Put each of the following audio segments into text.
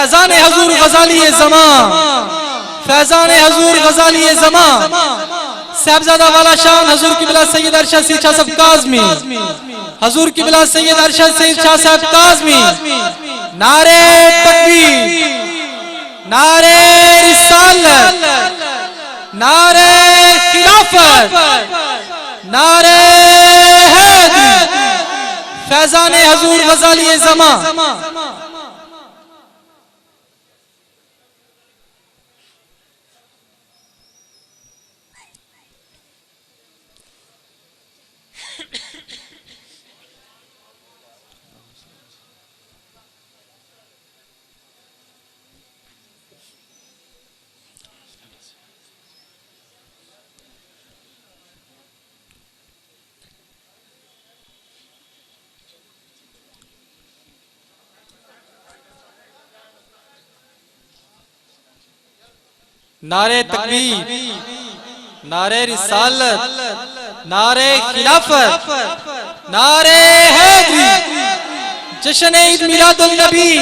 فیضان حضور غزالی زمان، فیضان حضور غزالی زمان، صاحبزادہ والا شان حضور قبلہ سید ارشد سید شاہ صاحب کاظمی، حضور قبلہ سید ارشد سید شاہ صاحب کاظمی، نعرہ تکبیر، نعرہ رسالت، نعرہ خلافت، نعرہ حیدری، فیضان حضور غزالی زمان۔ نعرہ تکبیر، نعرہ رسالت، نعرہ خلافت، نعرہ حیدری، جشن عید میلاد النبی،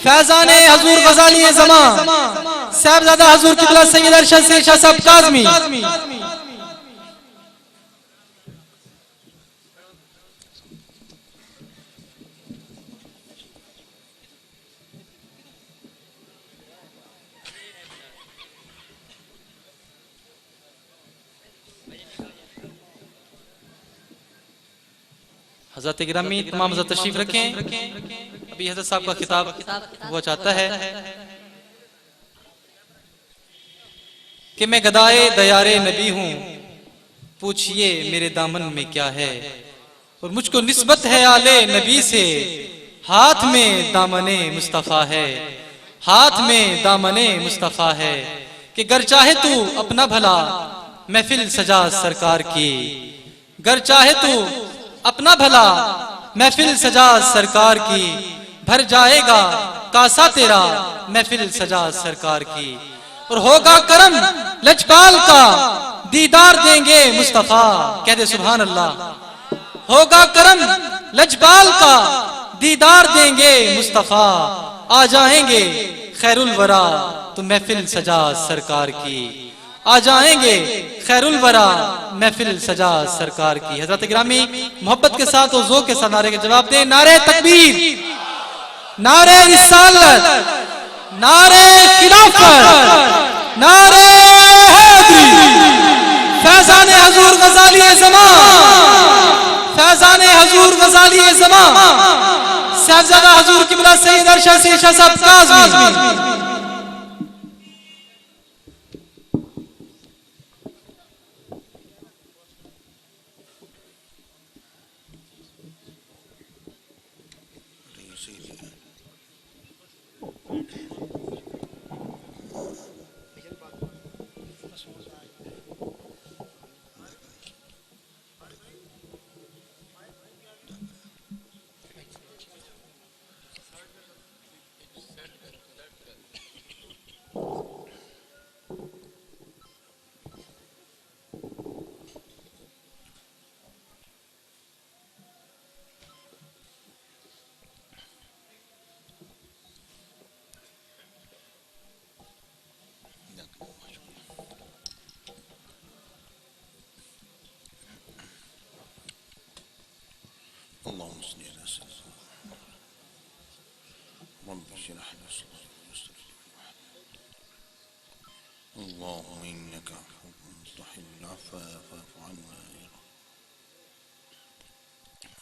فیضان حضور غزالی زمان، صاحبزادہ حضور قبلہ سید ارشد سید شاہ صاحب کاظمی۔ حضرت گرامی تمام حضرت تشریف رکھیں۔ ابھی حضرت صاحب کا خطاب ہوا چاہتا ہے کہ میں گدائے دیار نبی ہوں، پوچھئے میرے دامن میں کیا ہے، اور مجھ کو نسبت ہے آل نبی سے، ہاتھ میں دامن مصطفیٰ ہے، ہاتھ میں دامن مصطفیٰ ہے، کہ گر چاہے تو اپنا بھلا محفل سجا سرکار کی، گر چاہے تو اپنا بھلا محفل سجا سرکار کی، بھر جائے گا کاسا تیرا محفل سجا سرکار کی، اور ہوگا کرم لجپال کا دیدار دیں گے مصطفیٰ، کہہ دے سبحان اللہ، ہوگا کرم لجپال کا دیدار دیں گے مصطفیٰ، آ جائیں گے خیر الورا تو محفل سجا سرکار کی، آ جائیں گے خیر الورا محفل سجا سرکار کی۔ حضرت گرامی محبت کے ساتھ اور ذوق کے ساتھ نعرے کے جواب دیں۔ نعرہ تکبیر، نعرہ رسالت، نعرہ خلافت، نعرہ حیدری، فیضان حضور غزالی زمان، فیضان حضور غزالی زمان، صاحبزادہ حضور قبلہ سید ارشد سید شاہ صاحب کاظمی۔ اللهم صل على سيدنا رب اشرح لي صدري ويسر لي امري اللهم انك عفو تحب العفو فاعف عنا يا رب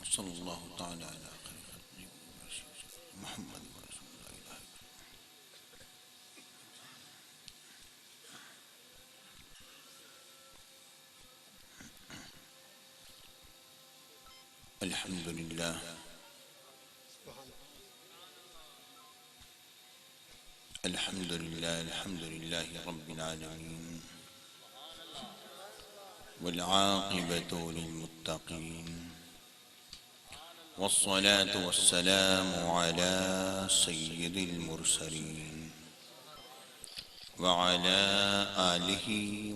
وصلى الله تعالى على خير خلقه محمد ورسول الله لا اله الا الحمد لله الحمد لله الحمد لله رب العالمين والعاقبة للمتقين والصلاة والسلام على سيد المرسلين وعلى آله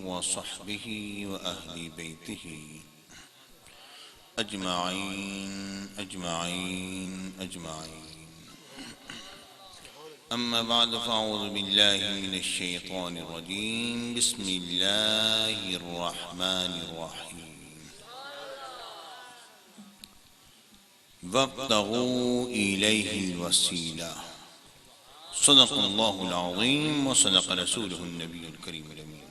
وصحبه وأهل بيته أجمعين أجمعين أجمعين أما بعد فأعوذ بالله من الشيطان الرجيم بسم الله الرحمن الرحيم وابتغوا إليه الوسيلة صدق الله العظيم وصدق رسوله النبي الكريم الأمين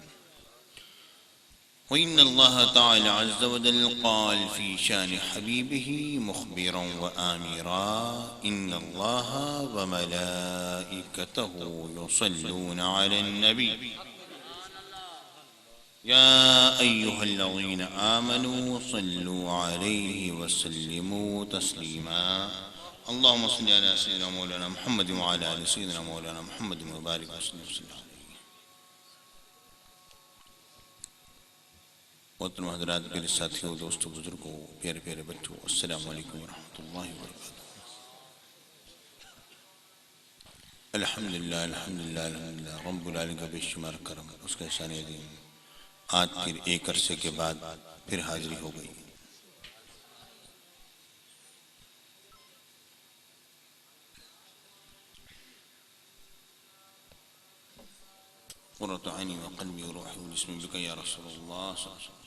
وإن الله تعالى عز وجل قال في شان حبيبه مخبرا وآمرا إن الله وملائكته يصلون على النبي يا أيها الذين آمنوا صلوا عليه وسلموا تسليما اللهم صل على سيدنا مولانا محمد وعلى آل سيدنا مولانا محمد وبارك وسلم محترم حضرات، میرے ساتھیوں، دوستوں، بزرگوں، پیارے پیارے بچوں، السلام علیکم ورحمۃ اللہ وبرکاتہ۔ الحمدللہ الحمدللہ الحمدللہ رب العالمین کا بے شمار کرم، اس کا احسان عظیم، آج پھر ایک عرصے کے بعد پھر حاضری ہو گئی۔ قرۃ عینی وقلبی وروحی وجسمی بک یا رسول اللہ صلی اللہ علیہ وسلم۔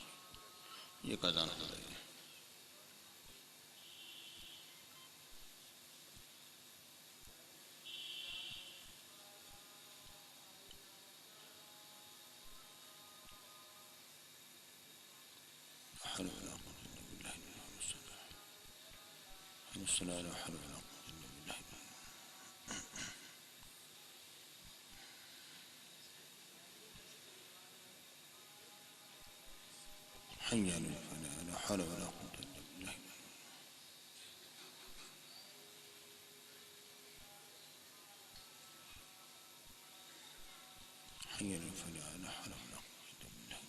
یہ اذان ہو رہی ہے۔ حي على الفلاح لا حول ولا قوة إلا بالله حي على الفلاح لا حول ولا قوة إلا بالله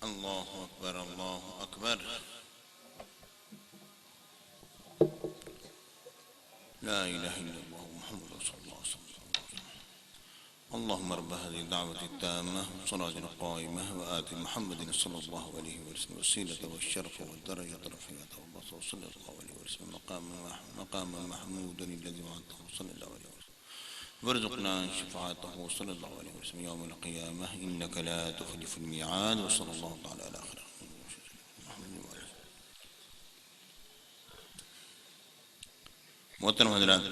الله أكبر الله أكبر لا إله إلا الله محمد رسول الله صلى الله عليه وسلم اللهم رب هذه الدعوة التامة والصلاة القائمة وآت محمد صلى الله عليه وسلم الوسيلة والشرف والدرجة الرفيعة والبصر صلى الله عليه وسلم مقاما محمودا الذي وعدته صلى الله عليه وسلم وارزقنا شفاعته صلى الله عليه وسلم يوم القيامة إنك لا تخلف الميعاد وصلى الله تعالى على خير محترم حضرات،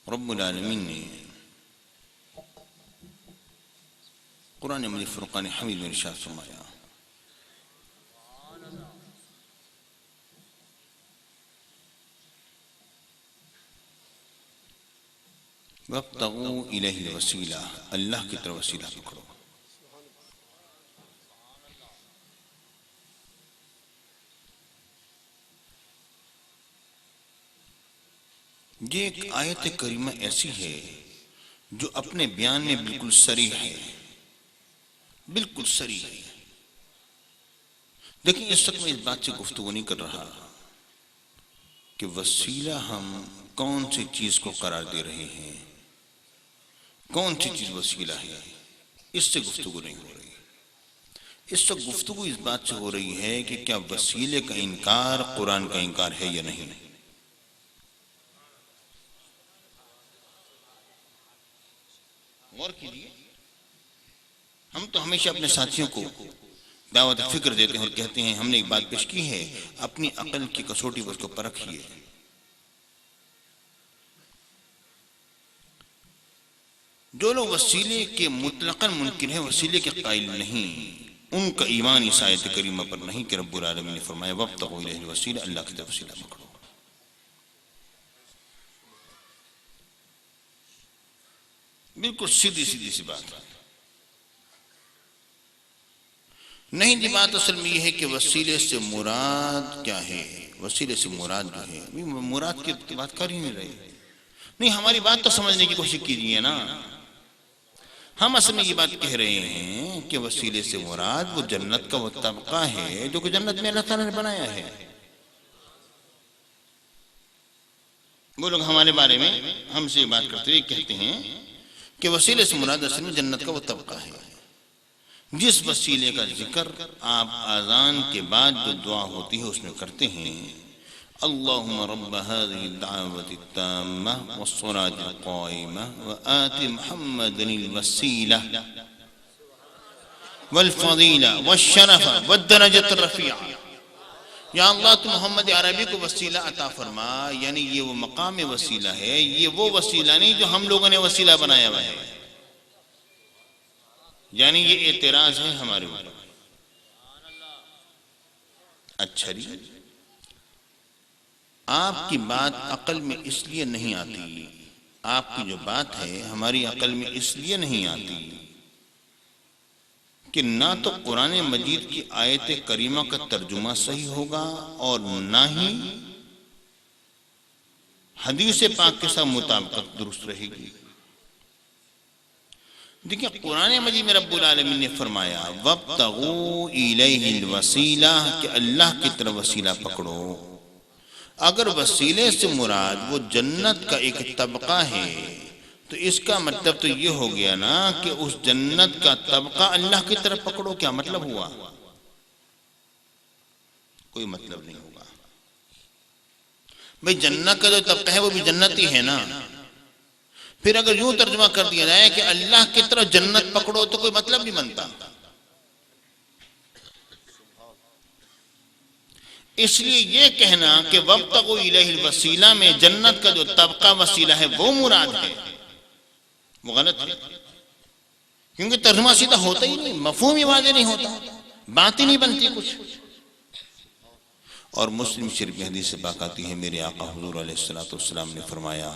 رب العالمین نے قرآن مجید فرقان حمید میں ارشاد فرمایا وَابْتَغُوا إِلَيْهِ الْوَسِيلَةَ، اللہ کی طرف وسیلہ پکڑو۔ یہ ایک آیت کریمہ ایسی ہے جو اپنے بیان میں بالکل صریح ہے، بالکل صریح ہے۔ لیکن اس وقت میں اس بات سے گفتگو نہیں کر رہا کہ وسیلہ ہم کون سی چیز کو قرار دے رہے ہیں، کون سی چیز وسیلہ ہے، اس سے گفتگو نہیں ہو رہی۔ اس وقت گفتگو اس بات سے ہو رہی ہے کہ کیا وسیلے کا انکار قرآن کا انکار ہے یا نہیں۔ غور کیجیے، ہم تو ہمیشہ اپنے ساتھیوں کو دعوت فکر دیتے ہیں اور کہتے ہیں ہم نے ایک بات پیش کی ہے، اپنی عقل کی کسوٹی پر اس کو پرکھیے۔ جو لوگ وسیلے کے مطلقاً منکر ہیں، وسیلے کے قائل نہیں، ان کا ایمان اس آیت کریمہ پر نہیں کہ رب العالمین نے فرمایا وَابْتَغُوا إِلَيْهِ الْوَسِيلَةَ، اللہ کی طرف وسیلہ پکڑو۔ بالکل سیدھی سی بات ہے۔ نہیں جی، بات اصل میں یہ ہے کہ وسیلے سے مراد کیا ہے؟ وسیلے سے مراد جو ہے مراد کی بات کر ہی نہیں رہے۔ نہیں، ہماری بات تو سمجھنے کی کوشش کیجیے نا. ہم اصل میں یہ بات کہہ رہے ہیں کہ وسیلے سے مراد وہ جنت کا وہ طبقہ ہے جو کہ جنت میں اللہ تعالیٰ نے بنایا ہے. وہ لوگ ہمارے بارے میں ہم سے یہ بات کرتے ہوئے کہتے ہیں کہ وسیلے سے مراد اصل میں جنت کا وہ طبقہ ہے جس وسیلے کا ذکر آپ اذان کے بعد جو دعا ہوتی ہے اس میں کرتے ہیں. اللہم رب هذه الدعوة التامة والصلاة القائمة وآت محمد الوسيلة والفضيلة والشرف والدرجة الرفيعة. یا اللہ تو محمد عربی کو وسیلہ عطا فرما، یعنی یہ وہ مقام وسیلہ ہے، یہ وہ وسیلہ نہیں جو ہم لوگوں نے وسیلہ بنایا ہوا ہے. یعنی یہ اعتراض ہے ہمارے اوپر. اچھا جی، آپ کی بات عقل میں اس لیے نہیں آتی، آپ کی جو بات ہے ہماری عقل میں اس لیے نہیں آتی کہ نہ تو قرآن مجید کی آیت کریمہ کا ترجمہ صحیح ہوگا اور نہ ہی حدیث پاک کے ساتھ مطابقت درست رہے گی. دیکھیں، قرآن مجید میں رب العالمین نے فرمایا وَابْتَغُوا إِلَيْهِ الْوَسِيلَةَ کہ اللہ کی طرف وسیلہ پکڑو. اگر وسیلے سے مراد وہ جنت کا ایک طبقہ ہے تو اس کا مطلب تو یہ ہو گیا نا کہ اس جنت کا طبقہ اللہ کی طرف پکڑو. کیا مطلب ہوا؟ کوئی مطلب نہیں ہوگا. بھئی جنت کا جو طبقہ ہے وہ بھی جنتی ہے نا. پھر اگر یوں ترجمہ کر دیا جائے کہ اللہ کی طرف جنت پکڑو تو کوئی مطلب نہیں بنتا. اس لیے یہ کہنا کہ وَابْتَغُوا إِلَيْهِ الْوَسِيلَةَ میں جنت کا جو طبقہ وسیلہ ہے وہ مراد ہے، وہ غلط ہے. کیونکہ ترجمہ سیدھا ہوتا ہی نہیں، مفہوم ہی واضح نہیں ہوتا، بات ہی نہیں بنتی کچھ. اور مسلم شریف میں حدیث پاک آتی ہے، میرے آقا حضور علیہ السلام نے فرمایا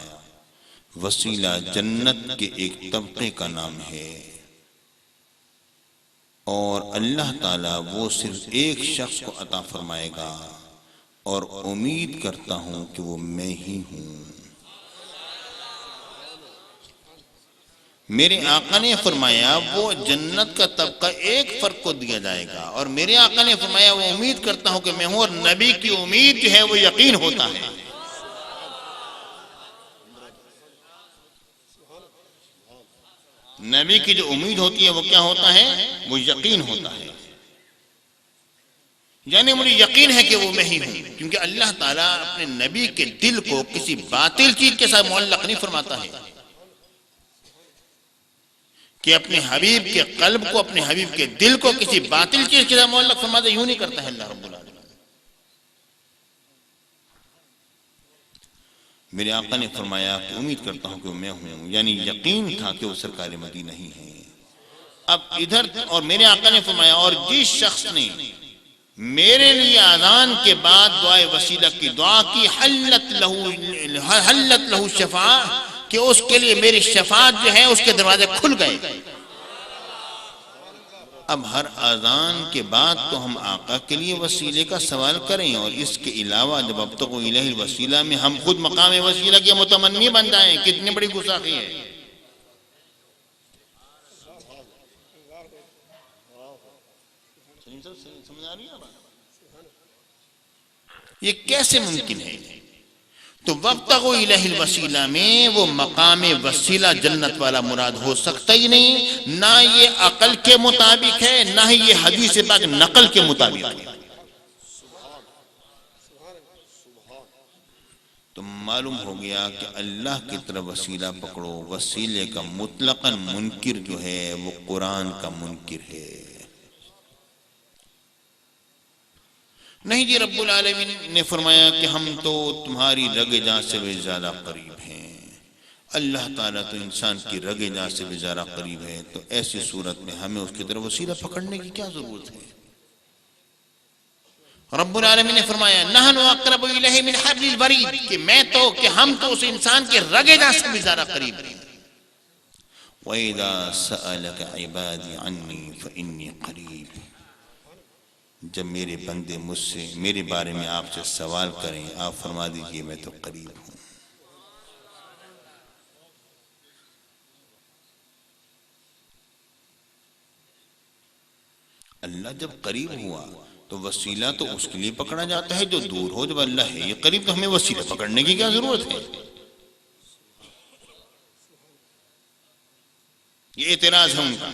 وسیلہ جنت کے ایک طبقے کا نام ہے اور اللہ تعالیٰ وہ صرف ایک شخص کو عطا فرمائے گا اور امید کرتا ہوں کہ وہ میں ہی ہوں. میرے آقا نے فرمایا وہ جنت کا طبقہ ایک فرد کو دیا جائے گا اور میرے آقا نے فرمایا وہ امید کرتا ہوں کہ میں ہوں. اور نبی کی امید جو ہے وہ یقین ہوتا ہے. نبی کی جو امید ہوتی ہے وہ کیا ہوتا ہے؟ وہ یقین ہوتا ہے. یعنی مجھے یقین ہے کہ وہ میں ہی ہوں، کیونکہ اللہ تعالیٰ اپنے نبی کے دل کو کسی باطل چیز کے ساتھ معلق نہیں فرماتا ہے کہ اپنے حبیب کے قلب کو، اپنے حبیب کے دل کو کسی باطل چیز کے ساتھ معلق فرماتا ہے. یوں نہیں کرتا ہے اللہ رب العالمین. میرے آقا نے فرمایا کہ امید کرتا ہوں کہ وہ میں ہوں، یعنی یقین تھا کہ وہ سرکار مدینہ ہی ہے. اب ادھر اور میرے آقا نے فرمایا اور جس شخص نے میرے لیے اذان کے بعد دعائے وسیلہ کی دعا کی حلت لہو شفاعہ کہ اس کے لیے میری شفاعت جو ہے اس کے دروازے کھل گئے. اب ہر اذان کے بعد تو ہم آقا کے لیے وسیلے کا سوال کریں اور اس کے علاوہ جب ابتغوا الیہ الوسیلہ میں ہم خود مقام وسیلہ کے متمنی بن جائیں، کتنی بڑی گستاخی ہے. یہ کیسے ممکن ہے؟ تو وابتغوا الیہ الوسیلہ میں وہ مقام وسیلہ جنت والا مراد ہو سکتا ہی نہیں، نہ یہ عقل کے مطابق ہے نہ ہی یہ حدیث پاک نقل کے مطابق ہے. تو معلوم ہو گیا کہ اللہ کی طرف وسیلہ پکڑو. وسیلے کا مطلقاً منکر جو ہے وہ قرآن کا منکر ہے. نہیں جی، رب العالمین نے فرمایا کہ ہم تو تمہاری رگ جاں سے بھی زیادہ قریب ہیں. اللہ تعالیٰ تو انسان کی رگ جاں سے بھی زیادہ قریب ہے، تو ایسی صورت میں ہمیں اس کی طرف وسیلہ پکڑنے کی کیا ضرورت ہے؟ رب العالمین نے فرمایا نحن اقرب الیہ من حبل الورید کہ ہم تو اس انسان کے رگ جاں سے بھی زیادہ قریب ہیں. وَإِذَا سَأَلَكَ عِبَادِي عَنِّي فَإِنِّي قَرِيبٌ جب میرے بندے مجھ سے میرے بارے میں آپ سے سوال کریں آپ فرما دیجئے میں تو قریب ہوں. اللہ جب قریب ہوا تو وسیلہ تو اس کے لیے پکڑا جاتا ہے جو دور ہو. جب اللہ ہے یہ قریب تو ہمیں وسیلہ پکڑنے کی کیا ضرورت ہے؟ یہ اعتراض ہے ان کا.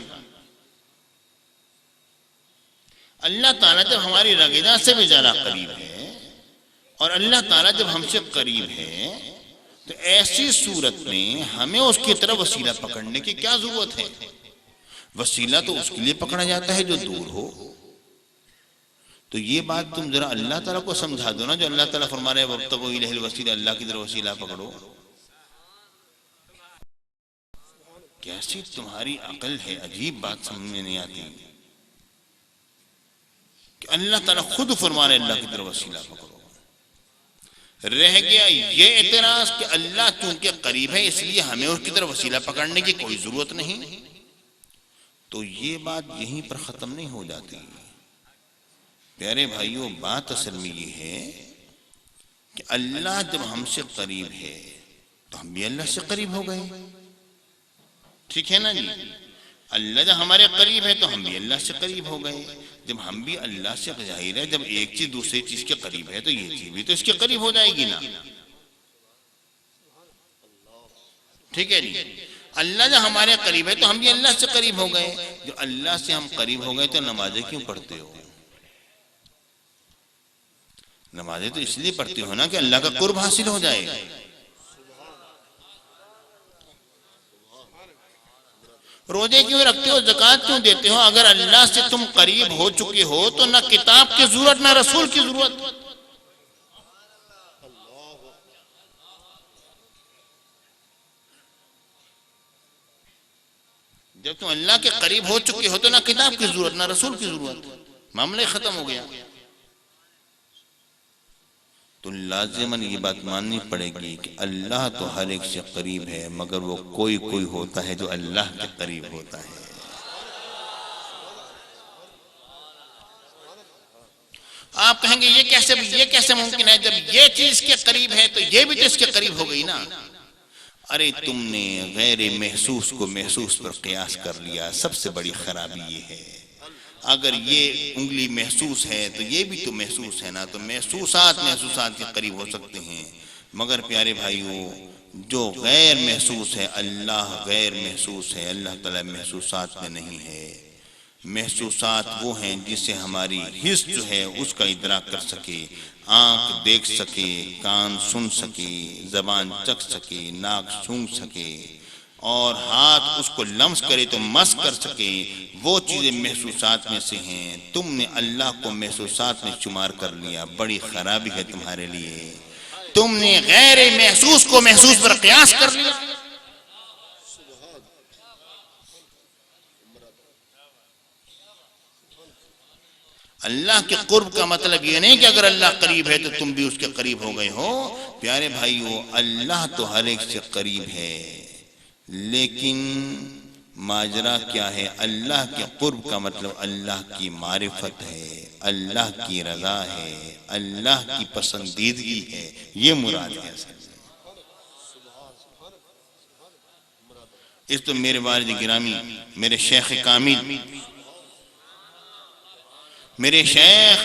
اللہ تعالیٰ جب ہماری رغیدہ سے بھی زیادہ قریب ہے اور اللہ تعالیٰ جب ہم سے قریب ہے تو ایسی صورت میں ہمیں اس کی طرف وسیلہ پکڑنے کی کیا ضرورت ہے؟ وسیلہ تو اس کے لیے پکڑا جاتا ہے جو دور ہو. تو یہ بات تم ذرا اللہ تعالیٰ کو سمجھا دو نا، جو اللہ تعالیٰ فرما رہے ہیں وَابْتَغُوا إِلَيْهِ الْوَسِيلَةَ، اللہ کی طرف وسیلہ پکڑو. کیسی تمہاری عقل ہے، عجیب بات سمجھ میں نہیں آتی کہ اللہ تعالیٰ خود فرما رہے اللہ کی طرف وسیلہ پکڑو. رہ گیا یہ اعتراض کہ اللہ چونکہ قریب ہے اس لیے ہمیں اس کی طرف وسیلہ پکڑنے کی کوئی ضرورت نہیں. تو یہ بات یہیں پر ختم نہیں ہو جاتی. پیارے بھائیوں، بات اصل میں یہ ہے کہ اللہ جب ہم سے قریب ہے تو ہم بھی اللہ سے قریب ہو گئے. ٹھیک ہے نا جی؟ اللہ جب ہمارے قریب ہے تو ہم بھی اللہ سے قریب ہو گئے. جب ہم بھی اللہ سے، ظاہر ہے جب ایک چیز دوسری چیز کے قریب ہے تو یہ چیز بھی تو اس کے قریب ہو جائے گی نا. ٹھیک ہے جی؟ اللہ جب ہمارے قریب ہے تو ہم بھی اللہ سے قریب ہو گئے. جو اللہ سے ہم قریب ہو گئے تو نمازیں کیوں پڑھتے ہو؟ نمازیں تو اس لیے پڑھتے ہو نا کہ اللہ کا قرب حاصل ہو جائے. روزے کیوں رکھتے ہو، زکوٰۃ کیوں دیتے ہو؟ اگر اللہ سے تم قریب ہو چکے ہو تو نہ کتاب کی ضرورت نہ رسول کی ضرورت. جب تم اللہ کے قریب ہو چکے ہو تو نہ کتاب کی ضرورت نہ رسول کی ضرورت. معاملہ ختم ہو گیا. تو لازماً یہ بات ماننی پڑے گی کہ اللہ تو ہر ایک سے قریب ہے، مگر وہ کوئی کوئی ہوتا ہے جو اللہ کے قریب ہوتا ہے. آپ کہیں گے یہ کیسے ممکن ہے؟ جب یہ چیز کے قریب ہے تو یہ بھی تو اس کے قریب ہو گئی نا. ارے تم نے غیر محسوس کو محسوس پر قیاس کر لیا. سب سے بڑی خرابی یہ ہے. اگر یہ انگلی محسوس ہے تو یہ بھی تو محسوس ہے نا. تو محسوسات کے قریب ہو سکتے ہیں، مگر پیارے بھائیوں جو غیر محسوس ہے، اللہ غیر محسوس ہے. اللہ تعالیٰ محسوسات میں نہیں ہے. محسوسات وہ ہیں جسے ہماری حس جو ہے اس کا ادراک کر سکے. آنکھ دیکھ سکے، کان سن سکے، زبان چکھ سکے، ناک سونگھ سکے اور ہاتھ اس کو لمس کرے تو مس کر سکے. وہ چیزیں محسوسات میں سے ہیں. تم نے اللہ کو محسوسات میں شمار کر لیا. بڑی خرابی ہے تمہارے لیے. تم نے غیر محسوس کو محسوس پر قیاس کر لیا. اللہ کے قرب کا مطلب یہ نہیں کہ اگر اللہ قریب ہے تو تم بھی اس کے قریب ہو گئے ہو. پیارے بھائیو، اللہ تو ہر ایک سے قریب ہے، لیکن ماجرا کیا ہے؟ اللہ کے قرب کا مطلب اللہ کی معرفت ہے، اللہ کی رضا ہے، اللہ کی پسندیدگی ہے. یہ مراد ہے. اس تو میرے والد گرامی، میرے شیخ کامل، میرے شیخ،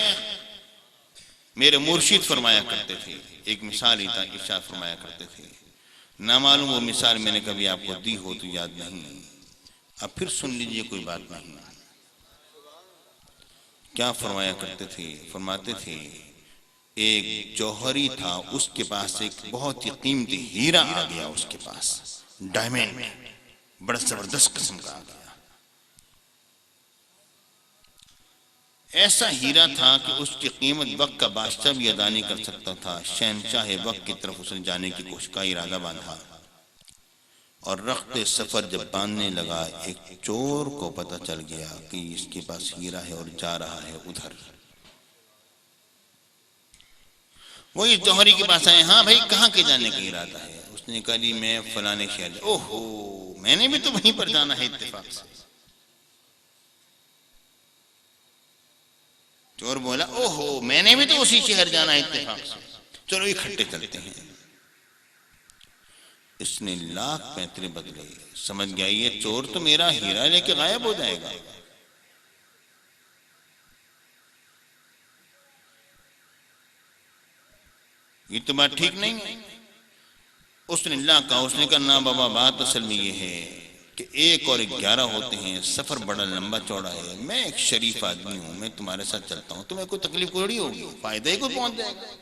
میرے مرشد فرمایا کرتے تھے. ایک مثال ہی تھا، ارشاد فرمایا کرتے تھے. نہ معلوم وہ مثال میں نے کبھی آپ کو دی ہو تو یاد نہیں. اب پھر سن لیجئے، کوئی بات نہیں. کیا فرمایا کرتے تھے؟ فرماتے تھے ایک جوہری تھا، اس کے پاس ایک بہت ہی قیمتی ہیرا آ گیا. اس کے پاس ڈائمنڈ بڑا زبردست قسم کا آ گیا. ایسا ہیرا تھا کہ اس کی قیمت وقت کا بادشاہ بھی ادا نہیں کر سکتا تھا. شہنشاہ وقت کی طرف اس نے جانے کی کوشش کا ارادہ باندھا اور رخت سفر جب باندھنے لگا، ایک چور کو پتہ چل گیا کہ اس کے پاس ہیرا ہے اور جا رہا ہے ادھر. وہ اس جوہری کے پاس آئے. ہاں بھائی، کہاں کے جانے کا ارادہ ہے؟ اس نے کہا جی میں فلانے شہر. اوہو، میں نے بھی تو وہیں پر جانا ہے اتفاق سے. چور بولا اوہو، میں نے بھی تو اسی شہر جانا ہے اتفاق سے. چلو اکٹھے چلتے ہیں. اس نے لاکھ پیترے بدلے. سمجھ گیا یہ چور تو میرا ہیرا لے کے غائب ہو جائے گا. یہ تو بات ٹھیک نہیں ہے۔ اس نے لا کہا، اس نے کہا نا بابا، بات اصل میں یہ ہے کہ 1 اور 11 ہوتے ہیں، سفر بڑا لمبا چوڑا ہے، میں ایک شریف آدمی ہوں، میں تمہارے ساتھ چلتا ہوں، تمہیں کوئی تکلیف تھوڑی ہوگی، فائدہ ہی کوئی پہنچ جائے گا۔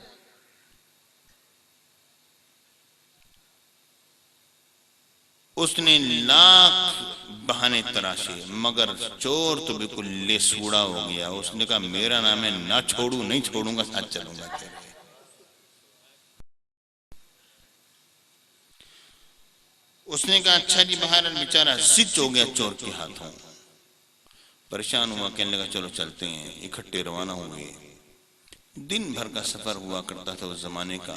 اس نے لاکھ بہانے تراشے مگر چور تو بالکل لیسوڑا ہو گیا۔ اس نے کہا میرا نام ہے، نہ چھوڑوں، نہیں چھوڑوں گا، ساتھ چلوں گا تیرے۔ اس نے کہا اچھا جی، بہرحال بیچارہ زچ ہو گیا چور کے ہاتھوں، پریشان ہوا، کہنے لگا چلو چلتے ہیں، اکٹھے روانہ ہوئے۔ دن بھر کا سفر ہوا کرتا تھا اس زمانے کا،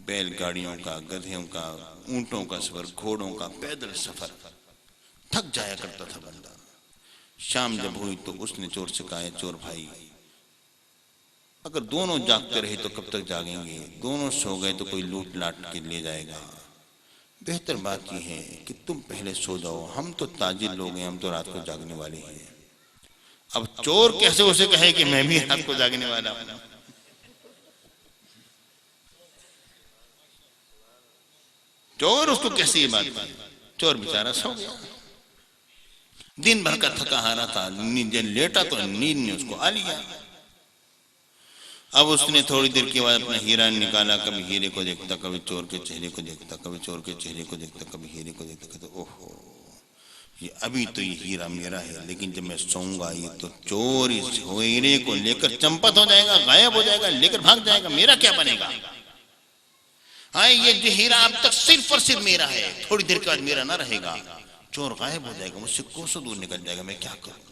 بیل گاڑیوں کا، گدھیوں کا، اونٹوں کا سفر، گھوڑوں کا، پیدل سفر، تھک جایا کرتا تھا بندہ۔ شام جب ہوئی تو اس نے چور سے کہا چور بھائی، اگر دونوں جاگتے رہے تو کب تک جاگیں گے؟ دونوں سو گئے تو کوئی لوٹ لاٹ کے لے جائے گا، بہتر بات یہ ہے کہ تم پہلے سو جاؤ، ہم تو تاجر لوگ ہیں، ہم تو رات کو جاگنے والے ہیں۔ اب چور کیسے اسے کہے کہ میں بھی رات کو جاگنے والا ہوں؟ چور اس کو کیسے یہ بات کہے؟ چور بیچارہ سو گیا، دن بھر کا تھکا ہارا تھا، لیٹا تو نیند نے اس کو آ لیا۔ اب اس نے تھوڑی دیر کے بعد اپنا ہیرا نکالا، کبھی ہیرے کو دیکھتا، کبھی چور کے چہرے کو دیکھتا، کبھی چور کے چہرے کو دیکھتا، کبھی ہیرے کو دیکھتا، کہتا اوہو، یہ ابھی تو یہ ہیرا میرا ہے، لیکن جب میں سوؤں گا یہ تو چور اس ہیرے کو لے کر چمپت ہو جائے گا، غائب ہو جائے گا، لے کر بھاگ جائے گا، میرا کیا بنے گا؟ ہاں یہ جو ہیرا اب تک صرف اور صرف میرا ہے، تھوڑی دیر کے بعد میرا نہ رہے گا، چور غائب ہو جائے گا، مجھ سے کوسوں دور نکل جائے گا، میں کیا کروں؟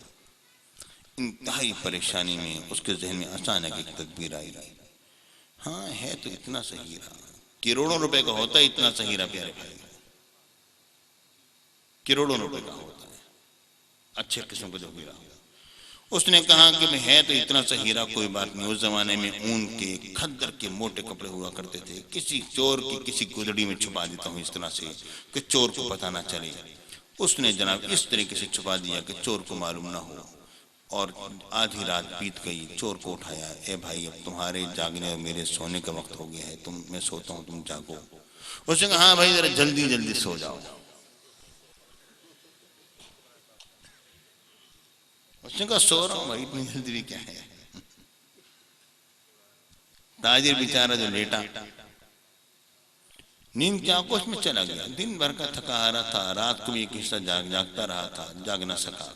انتہائی پریشانی میں اس کے ذہن میں اچانک ایک تدبیر آئی، ہاں ہے تو اتنا سا ہیرا، کروڑوں روپے کا ہوتا ہے اتنا سا ہیرا پیارے بھائی، کروڑوں روپے کا ہوتا ہے اچھے قسم کا جو ہیرا۔ اس نے کہا کہ میں ہے تو اتنا سا ہیرا، کوئی بات نہیں۔ اس زمانے میں اون کے کھدر کے موٹے کپڑے ہوا کرتے تھے، کسی چور کی کسی گدڑی میں چھپا دیتا ہوں اس طرح سے کہ چور کو پتہ نہ چلے۔ اس نے جناب اس طریقے سے چھپا دیا کہ چور کو معلوم نہ ہو، اور آدھی رات بیت گئی، چور کو اٹھایا، اے بھائی اب تمہارے جاگنے اور میرے سونے کا وقت ہو گیا ہے، میں سوتا ہوں، تم جاگو۔ اس نے کہا ہاں بھائی ذرا جلدی جلدی سو جاؤ۔ اس نے کہا سو رہا ہوں بھائی، اتنی جلدی بھی کیا ہے؟ تاجر بیچارہ جو لیٹا، نیند کی آنکھوں میں چلا گیا، دن بھر کا تھکا ہارا تھا، رات کو بھی ایک حصہ جاگتا رہا تھا، جاگ نہ سکا۔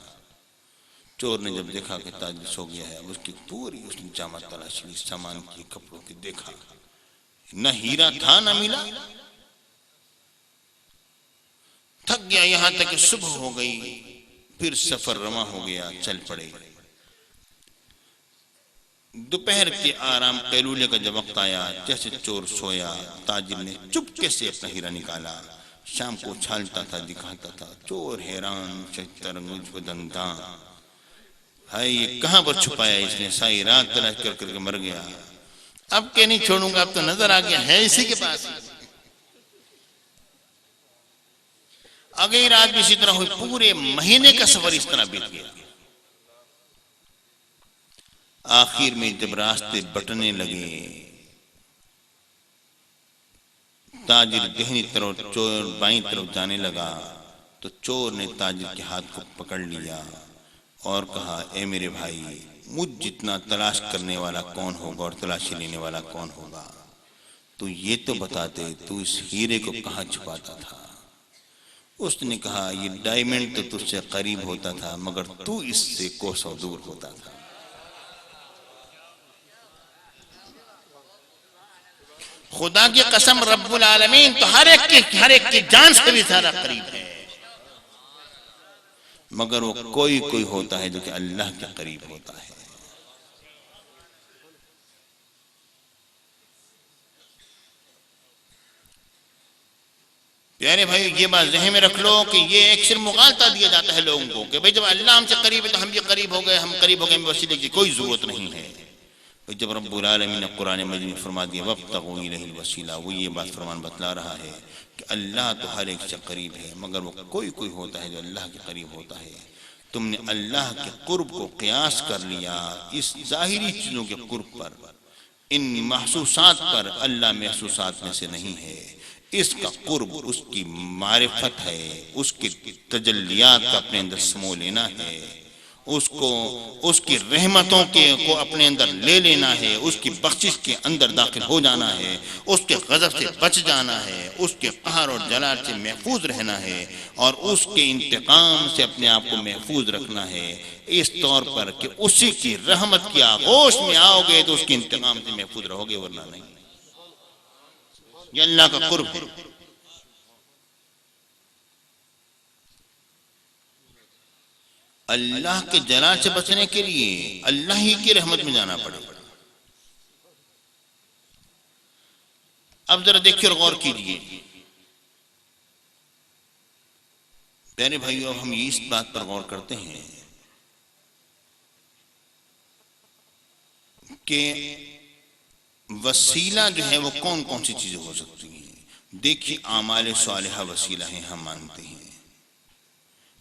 چور نے جب دیکھا کہ تاجر سو گیا ہے، اب اس کی پوری اس نے جامع تلاش لی، سامان کی، کپڑوں کی، دیکھا نہ ہیرا تھا نہ ملا۔ تھک گیا یہاں تک کہ صبح ہو گئی، پھر سفر رواں ہو گیا، چل پڑے۔ دوپہر کے آرام قیلولے کا جب وقت آیا، جیسے چور سویا، تاجر نے چپکے سے اپنا ہیرا نکالا، شام کو چھالتا تھا، دکھاتا تھا۔ چور حیران، شترنج بدنداں، ہائے یہ کہاں پر چھپایا اس نے؟ ساری رات تلاش کر کر کے مر گیا، اب کہ نہیں چھوڑوں گا، اب تو نظر آ گیا ہے اسی کے پاس۔ اگلی رات بھی اسی طرح ہوئی، پورے مہینے کا سفر اس طرح بیت گیا۔ آخر میں جب راستے بٹنے لگے، تاجر دہنی طرف چور بائیں طرف جانے لگا تو چور نے تاجر کے ہاتھ کو پکڑ لیا اور کہا اے میرے بھائی، مجھ جتنا تلاش کرنے والا کون ہوگا اور تلاشی لینے والا کون ہوگا؟ تو یہ تو بتا دے تو اس ہیرے کو کہاں چھپاتا تھا؟ اس نے کہا یہ ڈائمنڈ تو تجھ سے قریب ہوتا تھا مگر تو اس سے کوسوں دور ہوتا تھا۔ خدا کی قسم رب العالمین تو ہر ایک کی جان سے بھی زیادہ قریب ہے، مگر وہ کوئی ہوتا ہے جو کہ اللہ کے قریب ہوتا ہے۔ پیارے بھائی یہ بات ذہن میں رکھ لو کہ یہ ایک صرف مغالطہ دیا جاتا ہے لوگوں کو کہ بھئی جب اللہ ہم سے قریب ہے تو ہم بھی قریب ہو گئے، ہم قریب ہو گئے، ہمیں وسیلے کی کوئی ضرورت نہیں ہے۔ جب رب العالمین نے قرآن مجید میں فرما دیا وَابْتَغُوا إِلَيْهِ الْوَسِيلَةَ، وہ یہ بات فرمان بتلا رہا ہے کہ اللہ تو ہر ایک سے قریب ہے، مگر وہ کوئی ہوتا ہے جو اللہ کے قریب ہوتا ہے۔ تم نے اللہ کے قرب کو قیاس کر لیا اس ظاہری چیزوں کے قرب پر، ان محسوسات پر اللہ محسوسات میں سے نہیں ہے، اس کا قرب اس کی معرفت ہے، اس کی تجلیات کا اپنے اندر سمو لینا ہے، اس کی رحمتوں کو اپنے اندر لے لینا ہے، اس کی بخشش کے اندر داخل ہو جانا ہے، اس کے غضب سے بچ جانا ہے، اس کے قہر اور جلال سے محفوظ رہنا ہے، اور اس کے انتقام سے اپنے آپ کو محفوظ رکھنا ہے، اس طور پر کہ اسی کی رحمت کی آغوش میں آؤ گے تو اس کے انتقام سے محفوظ رہو گے، ورنہ نہیں۔ یہ اللہ کا قرب ہے۔ اللہ کے جلال سے بچنے کے لیے اللہ ہی کی رحمت میں جانا پڑے گا۔ اب ذرا دیکھیے اور غور کیجیے پیارے بھائیو، ہم اس بات پر غور کرتے ہیں کہ وسیلہ جو ہے وہ کون کون سی چیزیں ہو سکتی ہیں۔ دیکھیے اعمال صالحہ وسیلہ ہیں، ہم مانتے ہیں،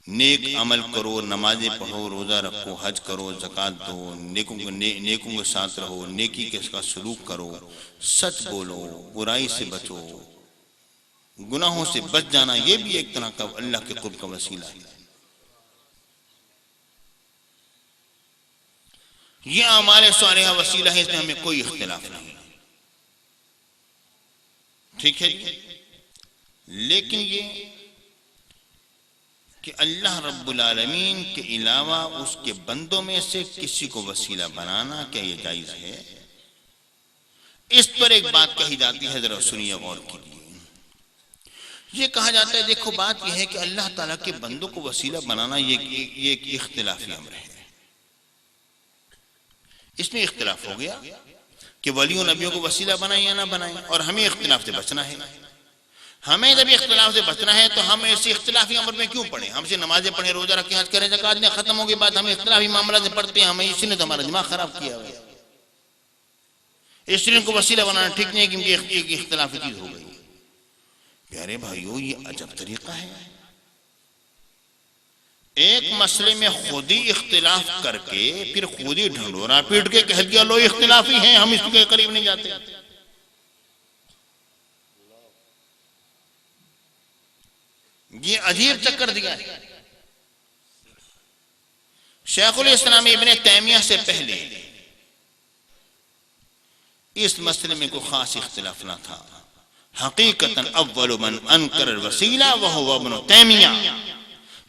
نیک عمل کرو، نمازیں پڑھو، روزہ رکھو، حج کرو، زکوٰۃ دو، نیکوں کے ساتھ رہو، نیکی کے ساتھ سلوک کرو، سچ بولو، برائی سے بچو، گناہوں سے بچ جانا، یہ بھی ایک طرح کا اللہ کے قرب کا وسیلہ ہے۔ یہ اعمال صالحہ وسیلہ ہے، اس میں ہمیں کوئی اختلاف نہیں، ٹھیک ہے جی۔ لیکن یہ کہ اللہ رب العالمین کے علاوہ اس کے بندوں میں سے کسی کو وسیلہ بنانا، کیا یہ جائز ہے؟ اس پر ایک بات کہی جاتی ہے، ذرا سنیے غور کیجیے۔ یہ کہا جاتا ہے، دیکھو بات یہ ہے کہ اللہ تعالیٰ کے بندوں کو وسیلہ بنانا یہ ایک اختلافی امر ہے۔ اس میں اختلاف ہو گیا کہ ولیوں نبیوں کو وسیلہ بنائیں یا نہ بنائیں، اور ہمیں اختلاف سے بچنا ہے۔ ہمیں جب اختلاف سے بچنا ہے تو ہم ایسی اختلافی امر میں کیوں پڑھیں؟ ہم سے نمازیں پڑھیں، روزہ رکھیں، حج کریں، زکوٰۃ دیں، ختم ہوگی بات، ہمیں اختلافی معاملہ سے پڑھتے ہیں، ہمیں اسی نے تو ہمارا دماغ خراب کیا ہوا ہے۔ اس لیے ان کو وسیلہ بنانا ٹھیک نہیں ہے، کیونکہ ایک اختلافی چیز ہو گئی۔ پیارے بھائیو، یہ عجب طریقہ ہے، ایک مسئلے میں خود ہی اختلاف کر کے پھر خود ہی ڈھنڈورا پیٹ کے کہہ دیا لو اختلافی ہیں، ہم اس کے قریب نہیں جاتے۔ یہ عجیب چکر دیا ہے۔ شیخ الاسلام ابن تیمیہ سے پہلے اس مسئلے میں کوئی خاص اختلاف نہ تھا۔ حقیقتاً اول من انکر الوسیلہ وہو ابن تیمیہ،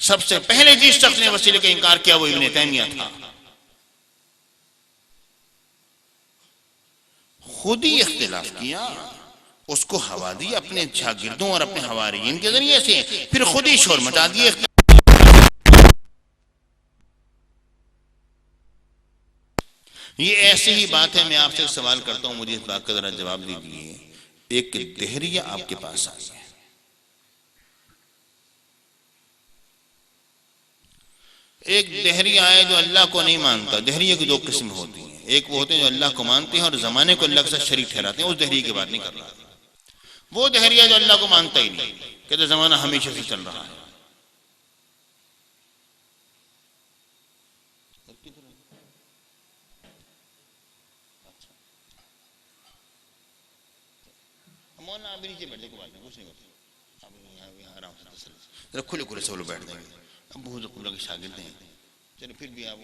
سب سے پہلے جس شخص نے وسیلے کا انکار کیا وہ ابن تیمیہ تھا۔ خود ہی اختلاف کیا، اس کو ہوا دی اپنے شاگردوں اور اپنے حواریین کے ذریعے سے، پھر خود ہی شور مچا دیے۔ یہ ایسی ہی بات ہے، میں آپ سے سوال کرتا ہوں، مجھے اس بات کا ذرا جواب دیجیے۔ ایک دہریہ آپ کے پاس آئی ہے، ایک دہریہ آئے جو اللہ کو نہیں مانتا۔ دہریہ کی دو قسم ہوتی ہیں، ایک وہ ہوتے ہیں جو اللہ کو مانتے ہیں اور زمانے کو اللہ کے ساتھ شریک ٹھہراتے ہیں، اس دہریہ کی بات نہیں کر رہا۔ وہ دہریہ جو اللہ کو مانتا ہی نہیں، کہتے زمانہ ہمیشہ سے چل رہا ہے۔ مولانا ابھی نیچے بیٹھ جائے، کوئی بات نہیں، کچھ نہیں ہوتا، اب یہاں آرام سے تسلی سے کھلے کھلے سے وہ بیٹھ جائیں گے۔ اب بہت قبلہ کے شاگرد ہیں، چلے پھر بھی آپ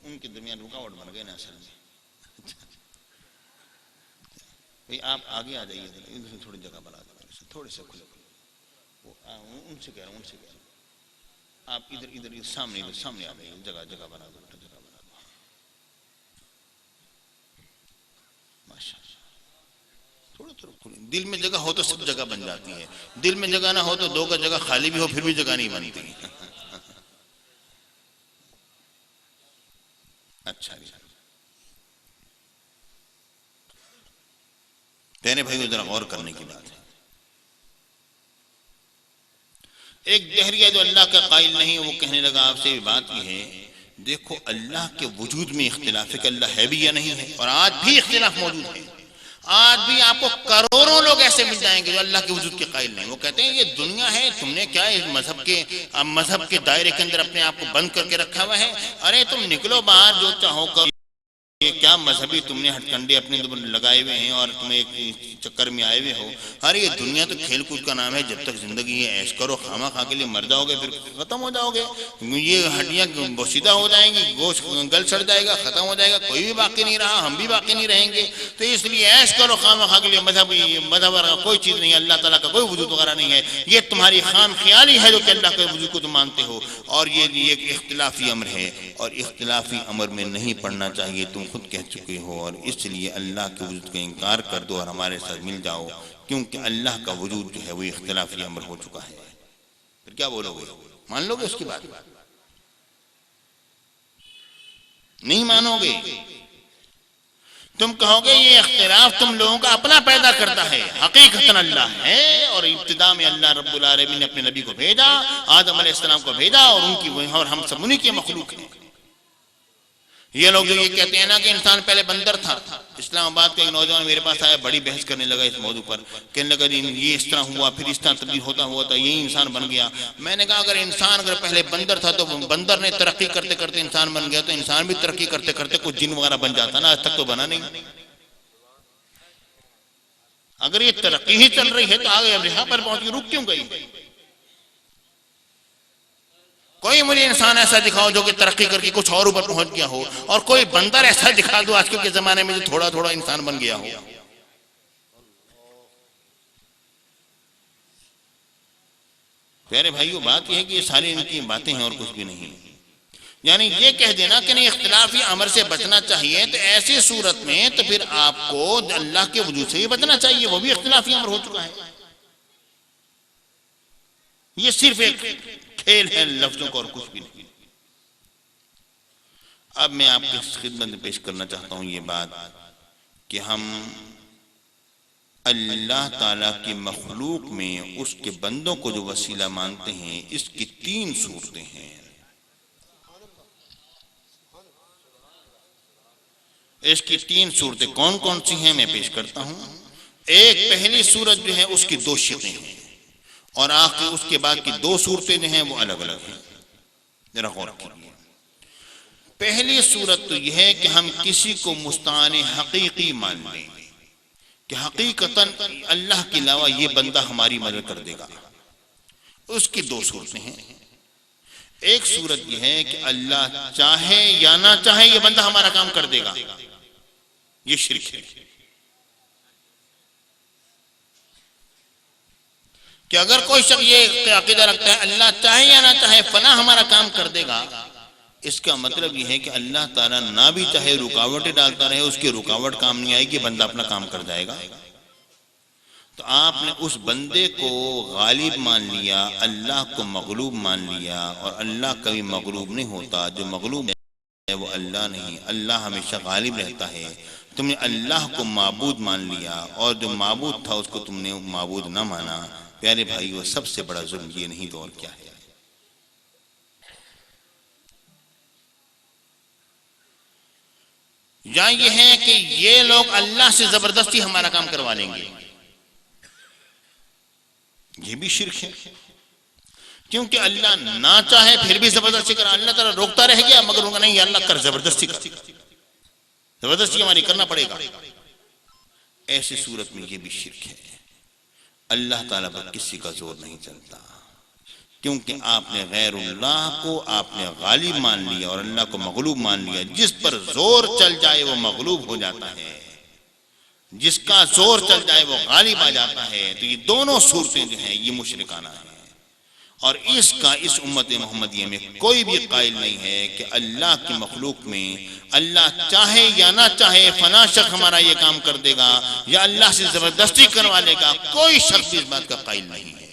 ان کے درمیان رکاوٹ بن گئے نا اصل میں۔ بھئی آپ آگے آ جائیے، ادھر سے تھوڑی جگہ بنا دیں، تھوڑے سے کھلے کھلے، ان سے کہہ رہا ہوں، ان سے کہہ رہا ہوں، آپ ادھر سامنے آ جائیے، جگہ بنا دو، جگہ بنا دو۔ ماشاءاللہ، تھوڑا کھلے۔ دل میں جگہ ہو تو سب جگہ بن جاتی ہے، دل میں جگہ نہ ہو تو دو کا جگہ خالی بھی ہو پھر بھی جگہ نہیں بنتی۔ اچھا جی، پیارے بھائیو، ذرا غور کرنے کی بات ہے۔ ایک دہریہ جو اللہ کا قائل نہیں، وہ کہنے لگا آپ سے بات یہ ہے، دیکھو اللہ کے وجود میں اختلاف ہے کہ اللہ ہے بھی یا نہیں ہے، اور آج بھی اختلاف موجود ہے۔ آج بھی آپ کو کروڑوں لوگ ایسے مل جائیں گے جو اللہ کے وجود کے قائل نہیں، وہ کہتے ہیں یہ دنیا ہے، تم نے کیا اس مذہب کے دائرے کے اندر اپنے آپ کو بند کر کے رکھا ہوا ہے، ارے تم نکلو باہر، جو چاہو کرو۔ یہ کیا مذہبی تم نے ہتھ کنڈے اپنے لگائے ہوئے ہیں اور تم ایک چکر میں آئے ہوئے ہو. ارے یہ دنیا تو کھیل کود کا نام ہے. جب تک زندگی ہے عیش کرو, خامہ خواہ کے لیے مر جاؤ گے پھر ختم ہو جاؤ گے. یہ ہڈیاں بوسیدہ ہو جائیں گی, گوشت گل سڑ جائے گا, ختم ہو جائے گا, کوئی بھی باقی نہیں رہا, ہم بھی باقی نہیں رہیں گے. تو اس لیے عیش کرو خامہ خواہ کے لیے. مذہب کوئی چیز نہیں ہے, اللہ تعالیٰ کا کوئی وجود وغیرہ نہیں ہے. یہ تمہاری خام خیالی ہے جو کہ اللہ کے وجود کو تم مانتے ہو. اور یہ ایک اختلافی امر ہے, اور اختلافی امر میں نہیں پڑھنا چاہیے. تم خود کہہ چکے ہو, اور اس لیے اللہ کے وجود کا انکار کر دو اور ہمارے ساتھ مل جاؤ, کیونکہ اللہ کا وجود جو ہے وہ اختلافی امر ہو چکا ہے. پھر کیا بولو گے؟ مان لو گے اس کی بات؟ نہیں مانو گے. تم کہو گے یہ اختلاف تم لوگوں کا اپنا پیدا کرتا ہے. حقیقتاً اللہ ہے, اور ابتدا میں اللہ رب العالمین نے اپنے نبی کو بھیجا, آدم علیہ السلام کو بھیجا, اور ہم سب انہی کی مخلوق ہیں. یہ لوگ جو یہ کہتے ہیں نا کہ انسان پہلے بندر تھا. اسلام آباد کا ایک نوجوان میرے پاس آیا, بڑی بحث کرنے لگا اس موضوع پر. کہنے لگا یہ اس طرح ہوا, پھر اس طرح تبدیل ہوتا یہی انسان بن گیا. میں نے کہا اگر پہلے بندر تھا تو بندر نے ترقی کرتے کرتے انسان بن گیا, تو انسان بھی ترقی کرتے کرتے کچھ جن وغیرہ بن جاتا نا, آج تک تو بنا نہیں. اگر یہ ترقی ہی چل رہی ہے تو آگے اب یہاں پر پہنچ کے رک کیوں گئی؟ کوئی مجھے انسان ایسا دکھاؤ جو کہ ترقی کر کے کچھ اور اوپر پہنچ گیا ہو, اور کوئی بندر ایسا دکھا دو آج کل کے زمانے میں جو تھوڑا تھوڑا انسان بن گیا ہو. پیارے بھائیو, بات یہ ہے کہ یہ ساری ان کی باتیں ہیں اور کچھ بھی نہیں. یعنی یہ کہہ دینا کہ نہیں اختلافی امر سے بچنا چاہیے, تو ایسی صورت میں تو پھر آپ کو اللہ کے وجود سے ہی بچنا چاہیے, وہ بھی اختلافی امر ہو چکا ہے. یہ صرف ایک کھیل ہے لفظوں کا اور کچھ بھی نہیں. اب میں آپ کی خدمت میں پیش کرنا چاہتا ہوں یہ بات کہ ہم اللہ تعالیٰ کی مخلوق میں اس کے بندوں کو جو وسیلہ مانتے ہیں, اس کی 3 صورتیں ہیں. اس کی 3 صورتیں کون کون سی ہیں میں پیش کرتا ہوں. ایک پہلی صورت جو ہے اس کی 2 شقیں ہیں, اور آخر اس کے بعد کی 2 صورتیں جو ہیں وہ الگ الگ ہیں. ذرا غور کیجیے. پہلی صورت تو یہ ہے کہ ہم کسی کو مستعان حقیقی مان لیں کہ حقیقتاً اللہ کے علاوہ یہ بندہ ہماری مدد کر دے گا. اس کی 2 صورتیں ہیں. ایک صورت یہ ہے کہ اللہ چاہے یا نہ چاہے یہ بندہ ہمارا کام کر دے گا, یہ شرک ہے. کہ اگر کوئی شخص یہ عقیدہ رکھتا ہے اللہ چاہے یا نہ چاہے فلاں ہمارا کام کر دے گا, اس کا مطلب یہ ہے کہ اللہ تعالیٰ نہ بھی چاہے رکاوٹیں ڈالتا رہے, اس کی رکاوٹ کام نہیں آئے گی, بندہ اپنا کام کر جائے گا. تو آپ نے اس بندے کو غالب مان لیا, اللہ کو مغلوب مان لیا, اور اللہ کبھی مغلوب نہیں ہوتا. جو مغلوب ہے وہ اللہ نہیں, اللہ ہمیشہ غالب رہتا ہے. تم نے اللہ کو معبود مان لیا, اور جو معبود تھا اس کو تم نے معبود نہ مانا. پیارے بھائیو, سب سے بڑا ظلم یہ نہیں تو اور کیا ہے. یا یہ ہے کہ یہ لوگ اللہ سے زبردستی ہمارا کام کروا لیں گے, یہ بھی شرک ہے. کیونکہ اللہ نہ چاہے پھر بھی زبردستی کرا, اللہ تعالیٰ روکتا رہ گیا مگر ہوگا نہیں اللہ کر, زبردستی کر, زبردستی ہماری کرنا پڑے گا. ایسی صورت میں یہ بھی شرک ہے. اللہ تعالیٰ پر کسی کا زور نہیں چلتا, کیونکہ آپ نے غیر اللہ کو آپ نے غالب مان لیا اور اللہ کو مغلوب مان لیا. جس پر زور چل جائے وہ مغلوب ہو جاتا ہے, جس کا زور چل جائے وہ غالب آ جاتا ہے. تو یہ دونوں صورتیں جو ہیں یہ مشرکانہ ہیں, اور اس کا اس امت محمدیہ میں کوئی بھی قائل نہیں ہے کہ اللہ کی مخلوق میں اللہ چاہے یا نہ چاہے فلاں شخص ہمارا یہ کام کر دے گا یا اللہ سے زبردستی کروا لے گا. کوئی شخص اس بات کا قائل نہیں ہے.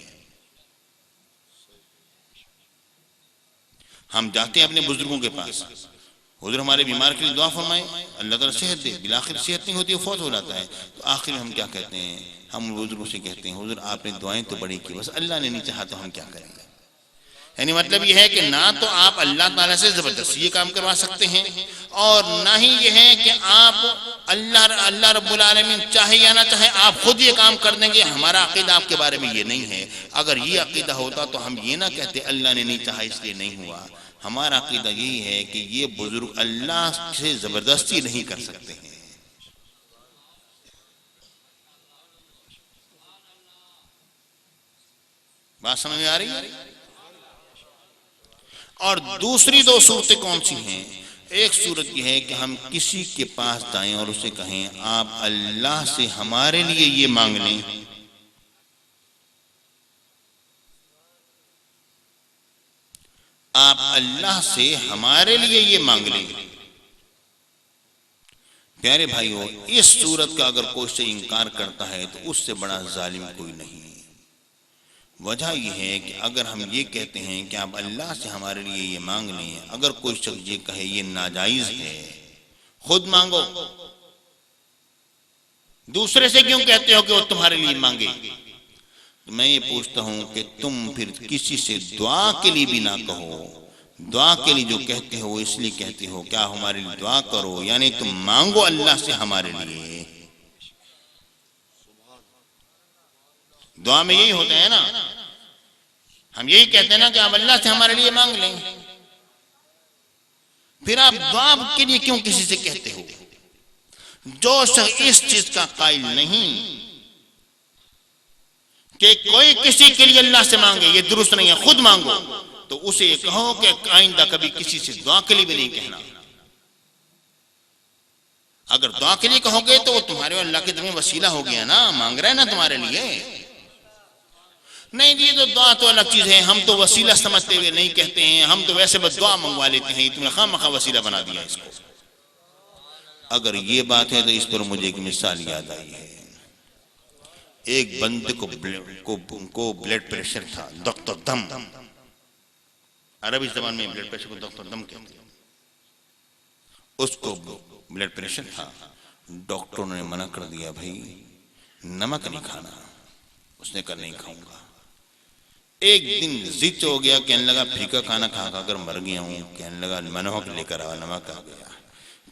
ہم جاتے ہیں اپنے بزرگوں کے پاس, حضور ہمارے بیمار کے لیے دعا فرمائے, اللہ تعالیٰ صحت دے, بالآخر صحت نہیں ہوتی ہے, فوت ہو جاتا ہے. تو آخر ہم کیا کہتے ہیں, ہم بزرگوں سے کہتے ہیں حضور آپ نے دعائیں تو بڑی کی, بس اللہ نے نہیں چاہا تو ہم کیا کریں گے. یعنی مطلب یہ ہے کہ نہ تو آپ اللہ تعالیٰ سے زبردستی یہ کام کروا سکتے ہیں, اور نہ ہی یہ ہے کہ آپ اللہ رب العالمین چاہے یا نہ چاہے آپ خود یہ کام کر دیں گے. ہمارا عقیدہ آپ کے بارے میں یہ نہیں ہے. اگر یہ عقیدہ ہوتا تو ہم یہ نہ کہتے اللہ نے نہیں چاہا اس لیے نہیں ہوا. ہمارا عقیدہ یہی ہے کہ یہ بزرگ اللہ سے زبردستی نہیں کر سکتے ہیں. بات سمجھ میں آ رہی ہے؟ اور دوسری دو صورتیں کون سی ہیں؟ ایک صورت یہ ہے کہ ہم کسی کے پاس جائیں اور اسے کہیں آپ اللہ سے ہمارے لیے یہ مانگ لیں. آپ اللہ سے ہمارے لیے یہ مانگ لیں. پیارے بھائیو، اس صورت کا اگر کوئی سے انکار کرتا ہے تو اس سے بڑا ظالم کوئی نہیں. وجہ یہ ہے کہ اگر ہم یہ کہتے ہیں کہ آپ اللہ سے ہمارے لیے یہ مانگ لیں، اگر کوئی شخص یہ کہے یہ ناجائز ہے، خود مانگو، دوسرے سے کیوں کہتے ہو کہ وہ تمہارے لیے مانگے؟ تو میں یہ پوچھتا ہوں کہ تم پھر کسی سے دعا کے لیے بھی نہ کہو. دعا کے لیے جو کہتے ہو اس لیے کہتے ہو کیا ہمارے لیے دعا کرو، یعنی تم مانگو اللہ سے ہمارے لیے. دعا میں یہی ہوتا ہے نا، ہم یہی کہتے ہیں نا کہ آپ اللہ سے ہمارے لیے مانگ لیں. پھر آپ دعا کے لیے کیوں کسی سے کہتے ہو؟ جو شخص اس چیز کا قائل نہیں کہ کوئی کسی کے لیے اللہ سے مانگے، یہ درست نہیں ہے، خود مانگو، تو اسے یہ کہو کہ آئندہ کبھی کسی سے دعا کے لیے بھی نہیں کہنا. اگر دعا کے لیے کہو گے تو وہ تمہارے اور اللہ کے درمیان وسیلہ ہو گیا نا، مانگ رہے نا تمہارے لیے. نہیں جی، تو دعا تو الگ چیز ہے، ہم تو وسیلہ سمجھتے ہوئے نہیں کہتے ہیں، ہم تو ویسے بس دعا منگوا لیتے ہیں، تم نے خواہ مخواہ وسیلہ بنا دیا اس کو. اگر یہ بات ہے تو اس پر مجھے ایک مثال یاد آئی ہے. ایک بندے کو بلڈ پریشر تھا، ضغط دم، عربی زبان میں بلڈ پریشر کو ضغط دم کہتے ہیں. اس کو بلڈ پریشر تھا، ڈاکٹروں نے منع کر دیا بھائی نمک نہیں کھانا. اس نے کہا نہیں کھاؤں گا. ایک دن ضد ہو گیا، کہنے لگا پھیکا کھانا کھا کر مر گیا ہوں. کہنے لگا نمک لے کر آ. نمک آ گیا.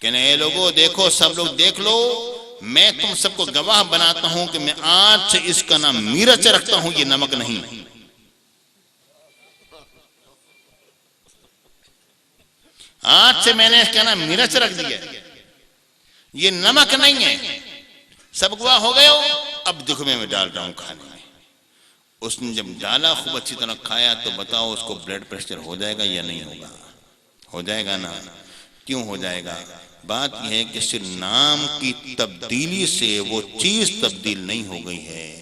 کہنے اے لوگوں دیکھو، سب لوگ دیکھ لو، میں تم سب کو گواہ بناتا ہوں کہ میں آج سے اس کا نام مرچ رکھتا ہوں، یہ نمک نہیں. آج سے میں نے اس کا نام مرچ رکھ دیا، یہ نمک نہیں ہے. سب گواہ ہو گئے ہو، اب دیکھو میں ڈال رہا ہوں کھانے میں. اس نے جب ڈالا، خوب اچھی طرح کھایا، تو بتاؤ اس کو بلڈ پریشر ہو جائے گا یا نہیں ہوگا؟ ہو جائے گا نا. کیوں ہو جائے گا؟ بات یہ ہے کہ صرف نام کی تبدیلی سے وہ چیز تبدیل نہیں ہو گئی ہے.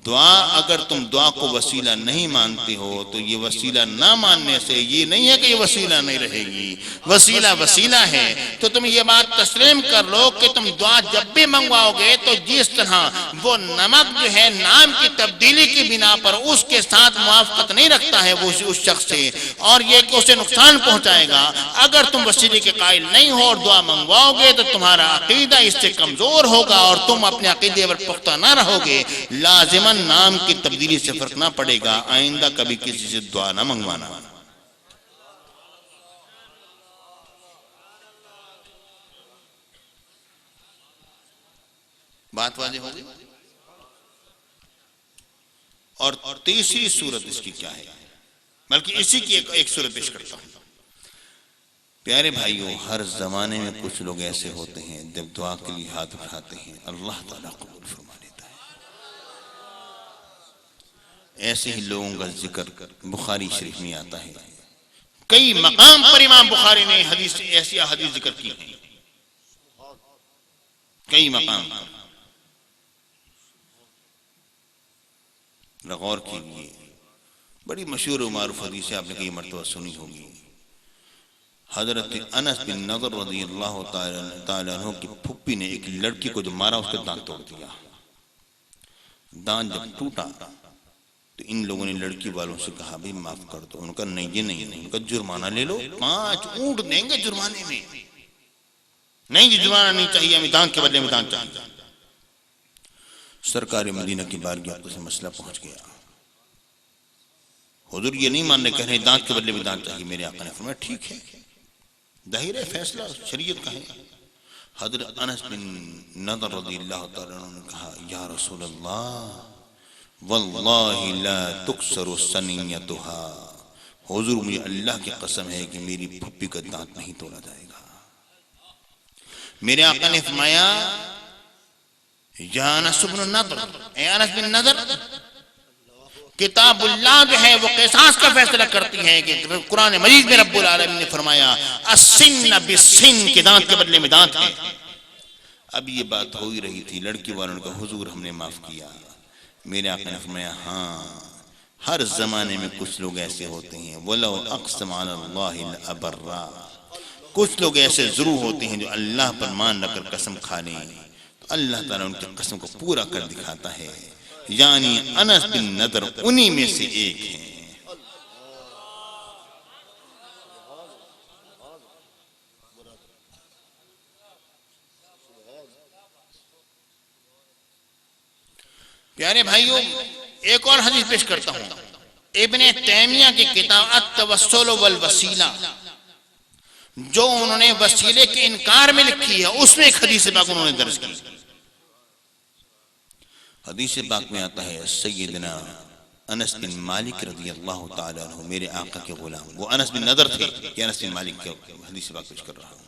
دعا، اگر تم دعا کو وسیلہ نہیں مانتے ہو تو یہ وسیلہ نہ ماننے سے یہ نہیں ہے کہ یہ وسیلہ نہیں رہے گی. وسیلہ وسیلہ ہے. تو تم یہ بات تسلیم کر لو کہ تم دعا جب بھی منگواؤ گے تو جس طرح وہ نمک جو ہے نام کی تبدیلی کی بنا پر اس کے ساتھ موافقت نہیں رکھتا ہے وہ اس شخص سے، اور یہ کہ اسے نقصان پہنچائے گا. اگر تم وسیلے کے قائل نہیں ہو اور دعا منگواؤ گے تو تمہارا عقیدہ اس سے کمزور ہوگا اور تم اپنے عقیدے پر پختہ نہ رہو گے. لازماً نام کی تبدیلی سے فرق نہ پڑے گا. آئندہ کبھی کسی سے دعا نہ منگوانا. بات واضح ہوگی. اور تیسری صورت اس کی کیا ہے، بلکہ اسی کی ایک صورت پیش کرتا ہوں. پیارے بھائیوں، ہر زمانے میں کچھ لوگ ایسے ہوتے ہیں جب دعا کے لیے ہاتھ اٹھاتے ہیں اللہ تعالیٰ قبول فرما لیتا ہے. ایسے ہی لوگوں کا ذکر بخاری شریف میں آتا ہے. کئی مقام پر امام بخاری نے ایسی حدیث ذکر کی ہیں. کئی مقام پر غور کیجیے. بڑی مشہور و معروف حدیث ہے، آپ نے کئی مرتبہ سنی ہوگی. حضرت انس بن نضر رضی اللہ تعالیٰ عنہ کی پھپھی نے ایک لڑکی کو جو مارا اس کا دانت توڑ دیا. دانت جب ٹوٹا تو ان لوگوں نے لڑکی والوں سے کہا بھی معاف کر دو. ان کا نہیں یہ نہیں. ان کا جرمانہ لے لو، 5 اونٹ دیں گے جرمانے میں. نہیں جی جرمانہ نہیں چاہیے، ہمیں دانت کے بدلے میں دانت چاہیے. سرکار مدینہ کی بارگاہ سے مسئلہ پہنچ گیا. حضور یہ نہیں ماننے، کہہ رہے دانت کے بدلے میں دانت چاہیے. میرے آقا نے فرمایا ٹھیک ہے، ظاہر ہے فیصلہ شریعت کا ہے. حضرت انس بن نضر رضی اللہ تعالیٰ عنہ نے کہا یا رسول اللہ واللہ لا تکسر سنیتها حضور مجھے اللہ کی قسم ہے کہ میری پھپھی کا دانت نہیں توڑا جائے گا۔ میرے آقا نے فرمایا یا انس بن نضر، اے انس بن نضر، کتاب اللہ جو ہے وہ قصاص کا فیصلہ کرتی ہے کہ قرآن مجید میں رب العالمین نے فرمایا السن بالسن، کے دانت کے بدلے میں دانت ہے۔ اب یہ بات ہو ہی رہی تھی، لڑکی والوں نے کہا حضور ہم نے معاف کیا۔ میرے آقا نے فرمایا ہاں، ہر زمانے میں کچھ لوگ ایسے ہوتے ہیں، وَلَوْ أَقْسَمَ عَلَى اللَّهِ لَأَبَرَّ، کچھ لوگ ایسے ضرور ہوتے ہیں جو اللہ پر مان رکھ کر قسم کھا لیں تو اللہ تعالیٰ ان کی قسم کو پورا کر دکھاتا ہے، یعنی انس بن نضر انہی میں سے ایک ہیں۔ پیارے بھائیوں، ایک اور حدیث پیش کرتا ہوں، ابن تیمیہ کی کتاب التوسل والوسیلہ، جو انہوں نے وسیلے کے انکار میں لکھی ہے، اس میں ایک حدیث پاک انہوں نے درج کی۔ حدیث پاک میں آتا ہے سیدنا انس بن مالک رضی اللہ تعالیٰ عنہ، میرے آقا کے غلام، وہ انس بن نضر تھے کہ انس بن مالک کے حدیث پاک پیش کر رہا ہوں۔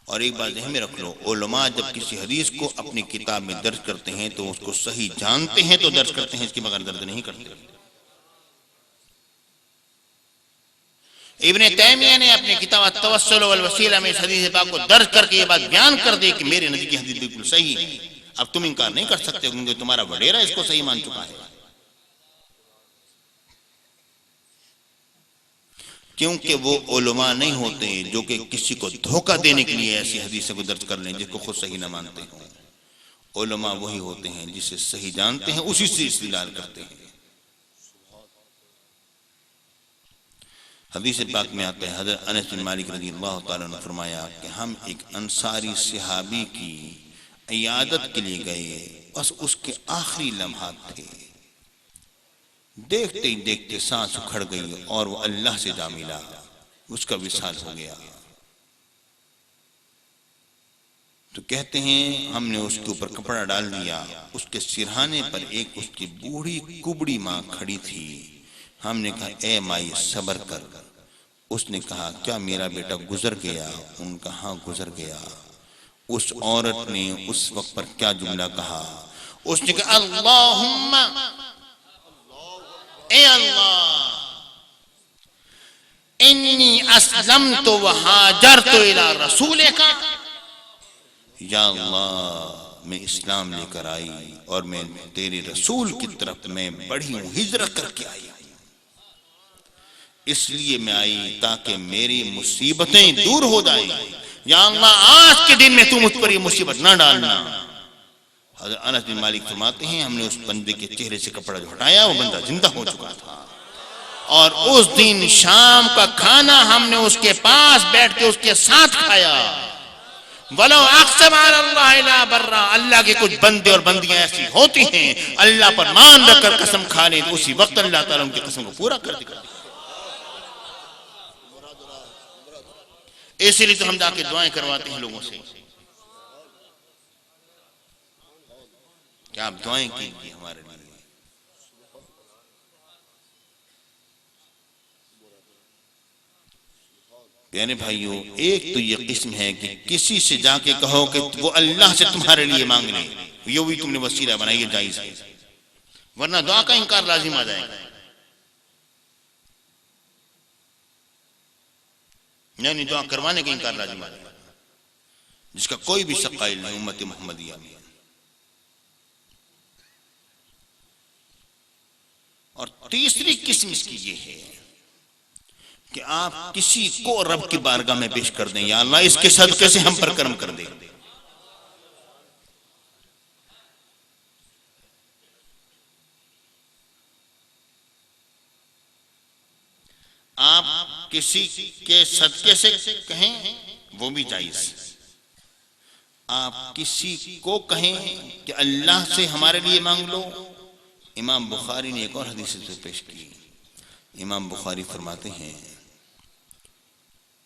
اور ایک بات ذہن میں رکھ لو، علماء جب کسی حدیث کو اپنی کتاب میں درج کرتے ہیں تو اس کو صحیح جانتے ہیں تو درج کرتے ہیں، اس کے بغیر درج نہیں کرتے۔ ابن تیمیہ نے اپنی کتاب التوسل والوسیلہ میں اس حدیث پاک کو درج کر کے یہ بات بیان کر دی کہ میرے نزدیک یہ حدیث بالکل صحیح ہے، اب تم انکار نہیں کر سکتے کیونکہ تمہارا وڈیرا اس کو صحیح مان چکا ہے۔ کیونکہ وہ علماء نہیں ہوتے جو کہ کسی کو دھوکہ دینے کے لیے ایسی حدیثوں کو درج کر لیں جس کو خود صحیح نہ مانتے ہوں۔ علماء وہی ہوتے ہیں جسے صحیح جانتے ہیں، اسی سے استدلال کرتے ہیں۔ حدیث پاک میں آتا ہے حضرت انس بن مالک رضی اللہ تعالیٰ نے فرمایا کہ ہم ایک انصاری صحابی کی عیادت کے لیے گئے، بس اس کے آخری لمحات تھے، دیکھتے ہی دیکھتے سانس اکھڑ گئی اور وہ اللہ سے جا ملا، اس کا وصال ہو گیا۔ تو کہتے ہیں ہم نے اس کے اوپر کپڑا ڈال دیا، اس کے سرہانے پر ایک اس کی بوڑھی کبڑی ماں کھڑی تھی، ہم نے کہا اے مائی صبر کر، اس نے کہا کیا میرا بیٹا گزر گیا؟ ان کا ہاں گزر گیا۔ اس عورت نے اس وقت پر کیا جملہ کہا؟ اس نے کہا اللہم، اے اللہ، انی اسلمت وہاجرت الی رسولک، یا اللہ میں اسلام لے کر آئی اور میں تیرے رسول کی طرف میں بڑھی ہوں، ہجرت کر کے آئی، اس لیے میں آئی تاکہ میری مصیبتیں دور ہو جائیں، یا اللہ آج کے دن میں تو مجھ پر یہ مصیبت نہ ڈالنا۔ حضرت انس بن مالک فرماتے ہیں ہم نے اس بندے کے چہرے سے کپڑا جو ہٹایا وہ بندہ زندہ ہو چکا تھا، اور اس دن شام کا کھانا ہم نے اس کے پاس بیٹھ کے اس کے ساتھ کھایا۔ وَلَوْ أَقْسَمَ عَلَى اللَّهِ لَا بَرَّ، اللہ کے کچھ بندے اور بندیاں ایسی ہوتی ہیں اللہ پر مان رکھ کر قسم کھا لیں تو اسی وقت اللہ تعالیٰ ان کی قسم کو پورا کر دے گا۔ اسی لیے تو ہم جا کے دعائیں کرواتے ہیں لوگوں سے کہ آپ دعائیں کیجیے ہمارے لیے۔ پیارے بھائیوں، ایک تو یہ قسم ہے کہ کسی سے جا کے کہو کہ وہ اللہ سے تمہارے لیے مانگ لے، یہ بھی تم نے وسیلہ بنائی ہے، جائز ہے، ورنہ دعا کا انکار لازم آ جائے گا۔ یعنی دعا کروانے کا انکار لازم آ جائے گا، جس کا کوئی بھی شک قائل نہیں امت محمدیہ میں۔ اور تیسری قسم اس کی یہ ہے کہ آپ کسی کو رب کی بارگاہ میں پیش کر دیں، یا اللہ اس کے صدقے سے ہم پر کرم کر دیں۔ آپ کسی کے صدقے سے کہیں وہ بھی جائز، آپ کسی کو کہیں کہ اللہ سے ہمارے لیے مانگ لو۔ امام بخاری نے ایک اور حدیث سے پیش کی، امام بخاری فرماتے ہیں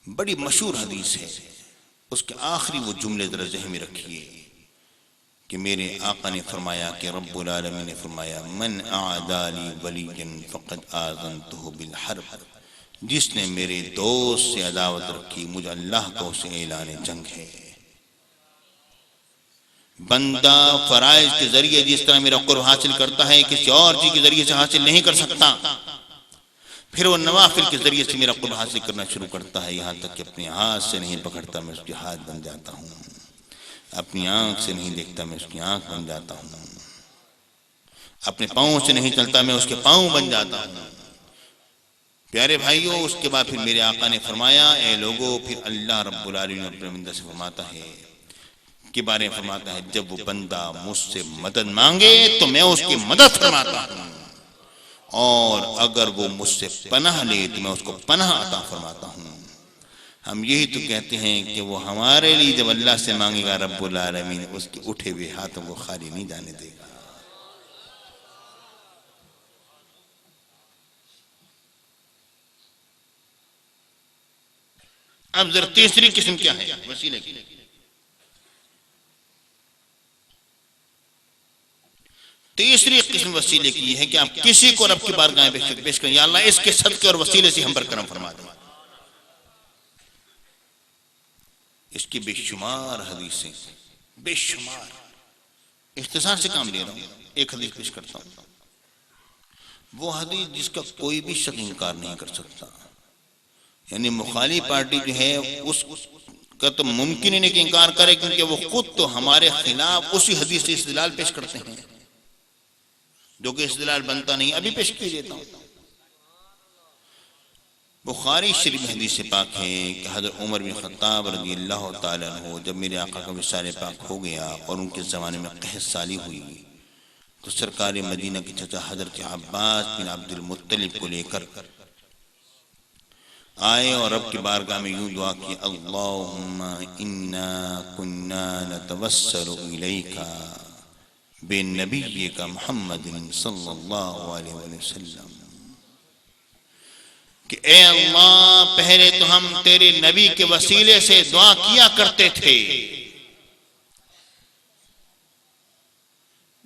بڑی مشہور حدیث ہے، اس کے آخری وہ جملے ذرا ذہن میں رکھیے کہ میرے آقا نے فرمایا کہ رب العالمین نے فرمایا من اعادى لی ولیا فقد آذنتہ بالحرب، جس نے میرے دوست سے عداوت رکھی مجھے اللہ کا اسے اعلان جنگ ہے۔ بندہ فرائض کے ذریعے جس طرح میرا قرب حاصل کرتا ہے کسی اور چیز کے ذریعے سے حاصل نہیں کر سکتا، پھر وہ نوافل کے ذریعے سے میرا قرب حاصل کرنا شروع کرتا ہے، یہاں تک کہ اپنے ہاتھ سے نہیں پکڑتا میں اس کے ہاتھ بن جاتا ہوں، اپنی آنکھ سے نہیں دیکھتا میں اس کی آنکھ بن جاتا ہوں، اپنے پاؤں سے نہیں چلتا میں اس کے پاؤں بن جاتا ہوں۔ پیارے بھائیوں، اس کے بعد پھر میرے آقا نے فرمایا اے لوگو، پھر اللہ رب العالمین اپنے بندہ سے فرماتا ہے کے بارے میں فرماتا ہے جب وہ بندہ مجھ سے مدد مانگے تو میں اس کی مدد فرماتا ہوں، اور اگر وہ مجھ سے پناہ لے تو میں اس کو پناہ عطا فرماتا ہوں۔ ہم یہی تو کہتے ہیں کہ وہ ہمارے لیے جب اللہ سے مانگے گا رب العالمین اس کے اٹھے ہوئے ہاتھوں کو خالی نہیں جانے دے گا۔ اب ذرا تیسری قسم کیا ہے وسیلے کی؟ تیسری قسم وسیلے کی یہ ہے کہ آپ کسی کو رب کی بارگاہ میں پیش کریں، یا اللہ اس کے صدقے اور وسیلے سے ہم پر کرم فرما دیں۔ اس کی بے شمار حدیثیں، بے شمار، اختصار سے کام لے رہا ہوں، ایک حدیث پیش کرتا ہوں، وہ حدیث جس کا کوئی بھی شخص انکار نہیں کر سکتا، یعنی مخالف پارٹی جو ہے اس کا تو ممکن ہی نہیں کہ انکار کرے، کیونکہ وہ خود تو ہمارے خلاف اسی حدیث سے استدلال پیش کرتے ہیں جو کہ استدلال بنتا نہیں۔ ابھی پیش کی دیتا ہوں، بخاری شریف حدیث سے پاک ہے کہ حضرت عمر بن خطاب رضی اللہ تعالیٰ عنہ جب میرے آقا کا وصال پاک ہو گیا اور ان کے زمانے میں قحط سالی ہوئی تو سرکار مدینہ کے چچا حضرت عباس بن عبد المطلب کو لے کر آئے اور رب کی بارگاہ میں یوں دعا کی، اللہم انا کننا نتوسل الیک بنبیک محمد صلی اللہ علیہ وسلم، کہ اے اللہ پہلے تو ہم تیرے نبی کے وسیلے سے دعا کیا کرتے تھے،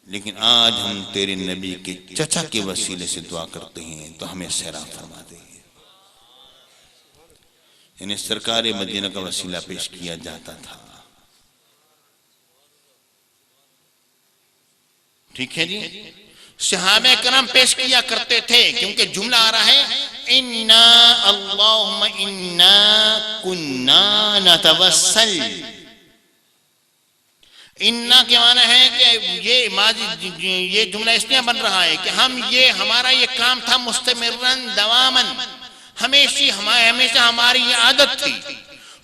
لیکن آج ہم تیرے نبی کے چچا کے وسیلے سے دعا کرتے ہیں تو ہمیں سیراب فرما دے۔ یعنی سرکار مدینہ کا وسیلہ پیش کیا جاتا تھا۔ ٹھیک ہے جی، صحابہ کرام پیش کیا کرتے تھے، کیونکہ جملہ آ رہا ہے انا اللہم انا کننا نتوسل، انا کے معنی ہے کہ یہ جملہ اس لیے بن رہا ہے کہ ہمارا یہ کام تھا مستمرن دوامن، ہمیشہ ہماری یہ عادت تھی،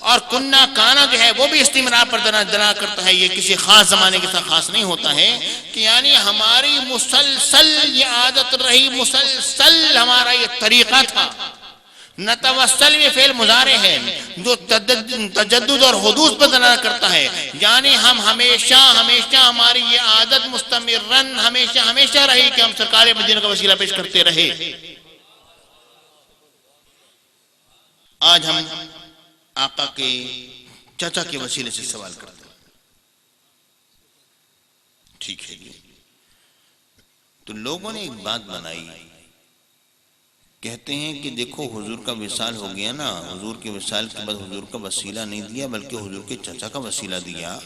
اور کننا کانا جو ہے وہ بھی استمرار پر دلا کرتا ہے، یہ کسی خاص زمانے کے ساتھ خاص نہیں ہوتا ہے، کہ یعنی ہماری مسلسل یہ عادت رہی، مسلسل ہمارا یہ طریقہ تھا۔ نتوسل یہ فعل مضارع ہے جو تجدد اور حدوث پر دلا کرتا ہے، یعنی ہم ہمیشہ ہماری یہ عادت مستمرن ہمیشہ رہی کہ ہم سرکار مدینہ کا وسیلہ پیش کرتے رہے۔ آج ہم آقا کے چچا کے وسیلے سے سوال کرتے ہیں، ٹھیک ہے جی، تو لوگوں نے ایک بات بنائی، کہتے ہیں کہ دیکھو حضور کا وصال ہو گیا نا، حضور کے وصال کے بعد حضور کا وسیلہ نہیں دیا بلکہ حضور کے چچا کا وسیلہ دیا،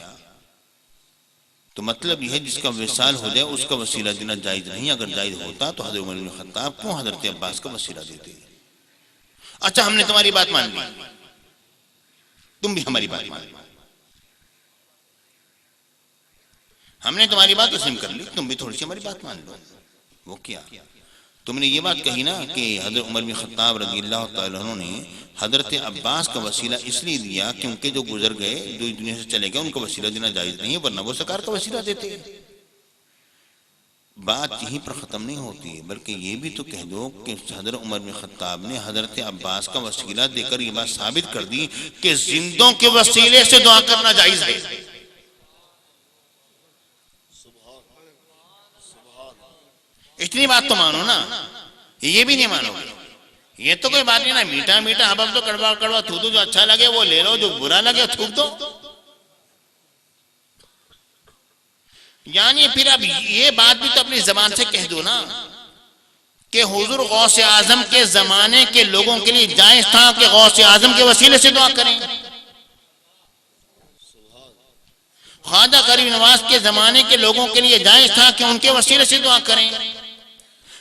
تو مطلب یہ ہے جس کا وصال ہو جائے اس کا وسیلہ دینا جائز نہیں، اگر جائز ہوتا تو حضرت عمر بن خطاب کیوں حضرت عباس کا وسیلہ دیتے؟ اچھا ہم نے تمہاری بات مان لی، تم بھی ہماری بات مان لی، ہم نے تمہاری بات تسلیم کر لی، تم بھی تھوڑی سی ہماری بات مان لو۔ وہ کیا؟ تم نے یہ بات کہی نا کہ حضرت عمر بن خطاب رضی اللہ تعالیٰ عنہ نے حضرت عباس کا وسیلہ اس لیے دیا کیونکہ جو گزر گئے، جو دنیا سے چلے گئے، ان کا وسیلہ دینا جائز نہیں، ورنہ وہ سرکار کا وسیلہ دیتے۔ بات یہیں پر ختم نہیں ہوتی، بلکہ یہ بھی تو کہہ دو کہ حضرت عمر بن خطاب نے حضرت عباس کا وسیلہ دے کر یہ بات ثابت کر دی کہ زندوں کے وسیلے سے دعا کرنا جائز ہے۔ اتنی بات تو مانو نا، یہ بھی نہیں مانو گے، یہ تو کوئی بات نہیں نا، میٹھا میٹھا اب تو کڑوا کڑوا تھوک دو، جو اچھا لگے وہ لے لو، جو برا لگے تھوک دو۔ یعنی پھر اب یہ بات بھی تو اپنی زبان سے کہہ دو نا کہ حضور غوث اعظم کے زمانے کے لوگوں کے لیے جائز تھا کہ غوث اعظم کے وسیلے سے دعا کریں، خواجہ غریب نواز کے زمانے کے لوگوں کے لیے جائز تھا کہ ان کے وسیلے سے دعا کریں،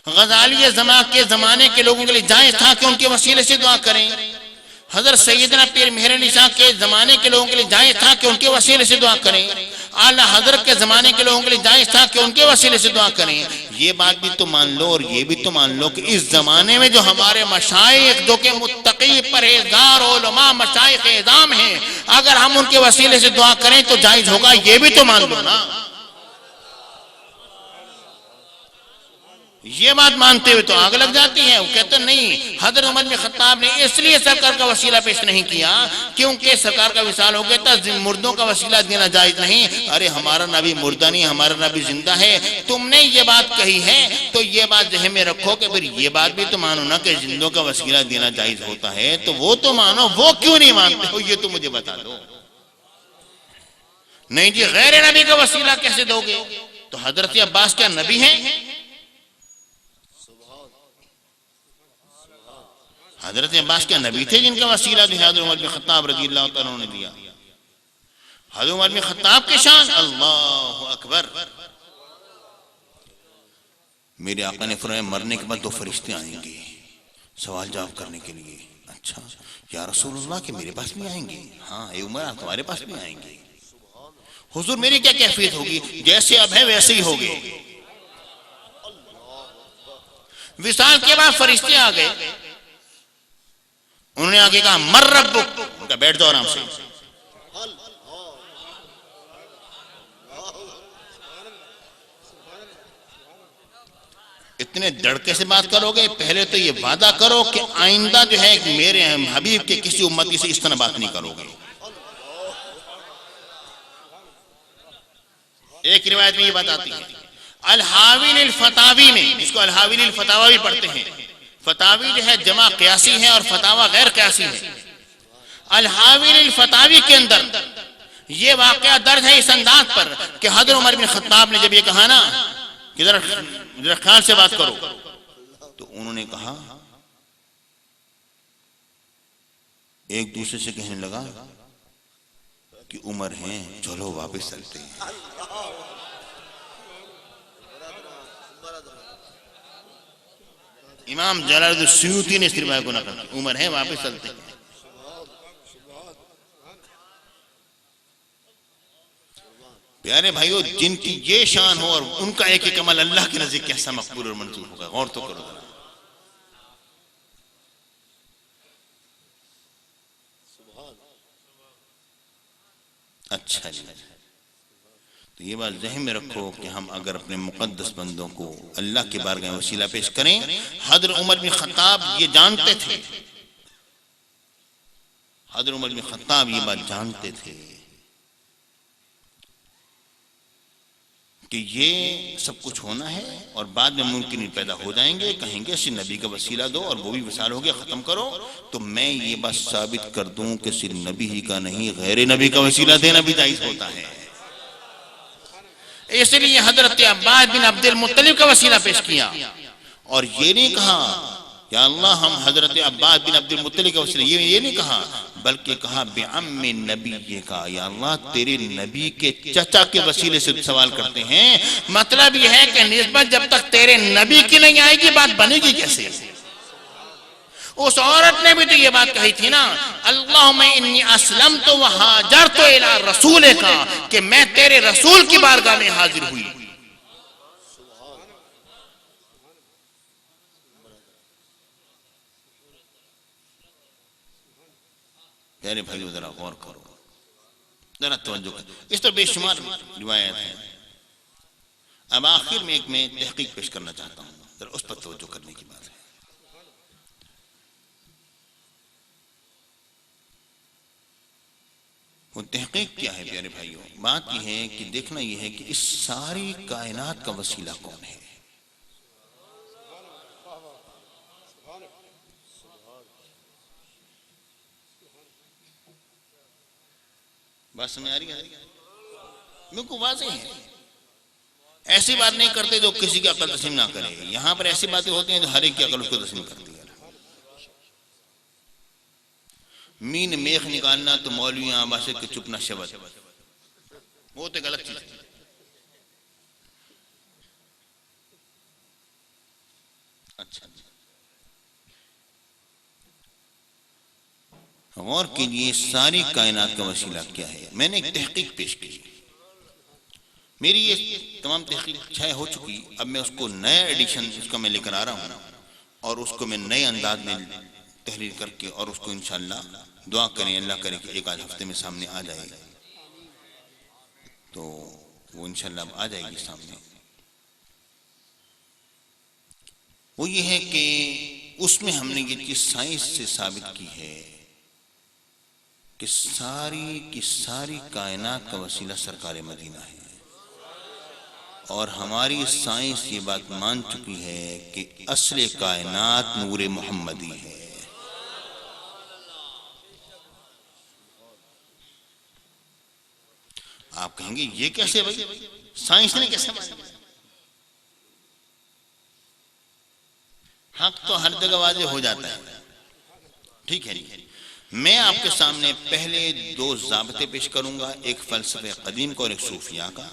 غزالی زمان کے زمانے کے لوگوں کے لیے جائز تھا کہ ان کے وسیلے سے دعا کریں، حضرت سیدنا پیر مہر علی شاہ کے زمانے کے لوگوں کے لیے جائز تھا کہ ان کے وسیلے سے دعا کریں، اعلیٰ حضرت کے زمانے کے لوگوں کے لیے جائز تھا کہ ان کے وسیلے سے دعا کریں۔ یہ بات بھی تو مان لو اور یہ بھی تو مان لو کہ اس زمانے میں جو ہمارے مشائخ جو کہ متقی پرہیزگار علماء مشائخ اعظام ہیں، اگر ہم ان کے وسیلے سے دعا کریں تو جائز ہوگا، یہ بھی تو مان لو نا۔ یہ بات مانتے ہوئے تو آگ لگ جاتی ہے، وہ کہتے ہیں نہیں، حضرت عمر بن خطاب نے اس لیے سرکار کا وسیلہ پیش نہیں کیا کیونکہ سرکار کا وصال ہو گیا تھا، مردوں کا وسیلہ دینا جائز نہیں۔ ارے ہمارا نبی مردہ نہیں، ہمارا نبی زندہ ہے، تم نے یہ بات کہی ہے تو یہ بات ذہن میں رکھو کہ پھر یہ بات بھی تو مانو نا کہ زندوں کا وسیلہ دینا جائز ہوتا ہے، تو وہ تو مانو، وہ کیوں نہیں مانتے ہو یہ تو مجھے بتا دو۔ نہیں جی غیر نبی کا وسیلہ کیسے دو گے؟ تو حضرت عباس کیا نبی ہیں؟ حضرت عباس کیا نبی تھے جن کا وسیلہ جو حضرت عمر بن خطاب رضی اللہ تعالیٰ نے دیا؟ حضرت عمر بن خطاب کی شان، اللہ اکبر۔ میرے آقا نے فرمایا مرنے کے بعد دو فرشتے آئیں گے سوال جواب کرنے کے لیے۔ اچھا یا رسول اللہ کہ میرے پاس بھی آئیں گے؟ ہاں اے عمر آپ تمہارے پاس بھی آئیں گے۔ حضور میری کیا کیفیت ہوگی؟ جیسے اب ہے ویسے ہی ہوگے۔ وصال کے بعد فرشتے آ گئے، انہوں نے آگے کہا مر ربک، ان کا بیٹھ جاؤ آرام سے۔ اتنے دڑکے سے بات کرو گے، پہلے تو یہ وعدہ کرو کہ آئندہ جو ہے میرے حبیب کے کسی امتی سے اس طرح بات نہیں کرو گے۔ ایک روایت میں یہ بات آتی ہے الحاوی الفتاوی میں، جس کو الحاوی الفتاوی بھی پڑھتے ہیں، فتاوی جو ہے جمع قیاسی ہے اور فتاوی غیر قیاسی ہے۔ الحاوی الفتاوی کے اندر یہ واقعہ درج ہے اس انداز پر کہ حضرت عمر بن خطاب نے جب یہ کہا نا کہ ذرا خیال سے بات کرو، تو انہوں نے کہا ایک دوسرے سے کہنے لگا کہ عمر ہیں چلو واپس چلتے ہیں۔ امام جلال الدین سیوطی نے اس روایت کو نقل کی، عمر ہیں واپس چلتے ہیں۔ پیارے بھائیو جن کی یہ شان ہو اور ان کا ایک ایک عمل اللہ کے نزدیک کیسا مقبول اور منظور ہوگا، غور تو کرو ذرا۔ اچھا جی، تو یہ بات ذہن میں رکھو کہ ہم اگر اپنے مقدس بندوں کو اللہ کی بارگاہ میں وسیلہ پیش کریں، حضرت عمر بن خطاب یہ جانتے تھے، حضرت عمر بن خطاب یہ بات جانتے تھے کہ یہ سب کچھ ہونا ہے اور بعد میں ممکن پیدا ہو جائیں گے، کہیں گے صرف نبی کا وسیلہ دو اور وہ بھی وصال ہو گیا ختم کرو، تو میں یہ بات ثابت کر دوں کہ صرف نبی ہی کا نہیں غیر نبی کا وسیلہ دینا بھی جائز ہوتا ہے۔ اس لیے حضرت عباس بن عبد المطلب کا وسیلہ پیش کیا اور یہ نہیں کہا یا اللہ ہم حضرت عباس بن عبد المطلب کا وسیلہ، یہ نہیں کہا، بلکہ کہا بعم نبی کا، یا اللہ تیرے نبی کے چچا کے وسیلے سے سوال کرتے ہیں۔ مطلب یہ ہے کہ نسبت جب تک تیرے نبی کی نہیں آئے گی بات بنے گی کیسے؟ اس عورت نے بھی تو یہ بات کہی تھی نا اللہم انی اسلمت و ہاجرت الی رسولک، کہ میں تیرے رسول کی بارگاہ میں حاضر ہوئی۔ پیارے بھائیو ذرا غور کرو، ذرا توجہ کرو، اس طرح بے شمار روایت ہیں۔ اب آخر میں ایک میں تحقیق پیش کرنا چاہتا ہوں، ذرا اس پر توجہ کرنے کی بات ہے۔ وہ تحقیق کیا ہے پیارے بھائیو؟ بات یہ ہے کہ دیکھنا یہ ہے کہ اس ساری کائنات کا وسیلہ کون ہے؟ بات سمجھ آ رہی ہے؟ بالکل واضح ہے ایسی بات نہیں کرتے جو کسی کی عقل تسلیم نہ کرے. یہاں پر ایسی باتیں ہوتی ہیں جو ہر ایک کی عقل اس کو تسلیم کرتی ہے. مین میخ نکالنا تو مولویاں آباشے کے چپ نہ شبت، وہ تو غلط چیز ہے. اچھا غور کیجئے ساری کائنات کا وسیلہ کیا ہے. میں نے ایک تحقیق پیش کی، میری یہ تمام تحقیق 6 ہو چکی. اب میں اس کو نیا ایڈیشن اس کا میں لے کر آ رہا ہوں اور اس کو میں نئے انداز میں تحریر کر کے اور اس کو انشاءاللہ دعا کریں اللہ کرے کہ ایک آدھ ہفتے میں سامنے آ جائے گا. تو وہ انشاءاللہ اب آ جائے گی سامنے. وہ یہ ہے کہ اس میں ہم نے یہ چیز سائنس سے ثابت کی ہے کہ ساری کی ساری کائنات کا وسیلہ سرکار مدینہ ہے. اور ہماری سائنس یہ بات مان چکی ہے کہ اصل کائنات نور محمدی ہے. آپ کہیں گے یہ کیسے بھائی، سائنس نے کیسے مانا؟ حق تو ہر جگہ واضح ہو جاتا ہے. ٹھیک ہے جی، میں آپ کے سامنے پہلے 2 ضابطے پیش کروں گا، ایک فلسفہ قدیم کا اور ایک صوفیہ کا.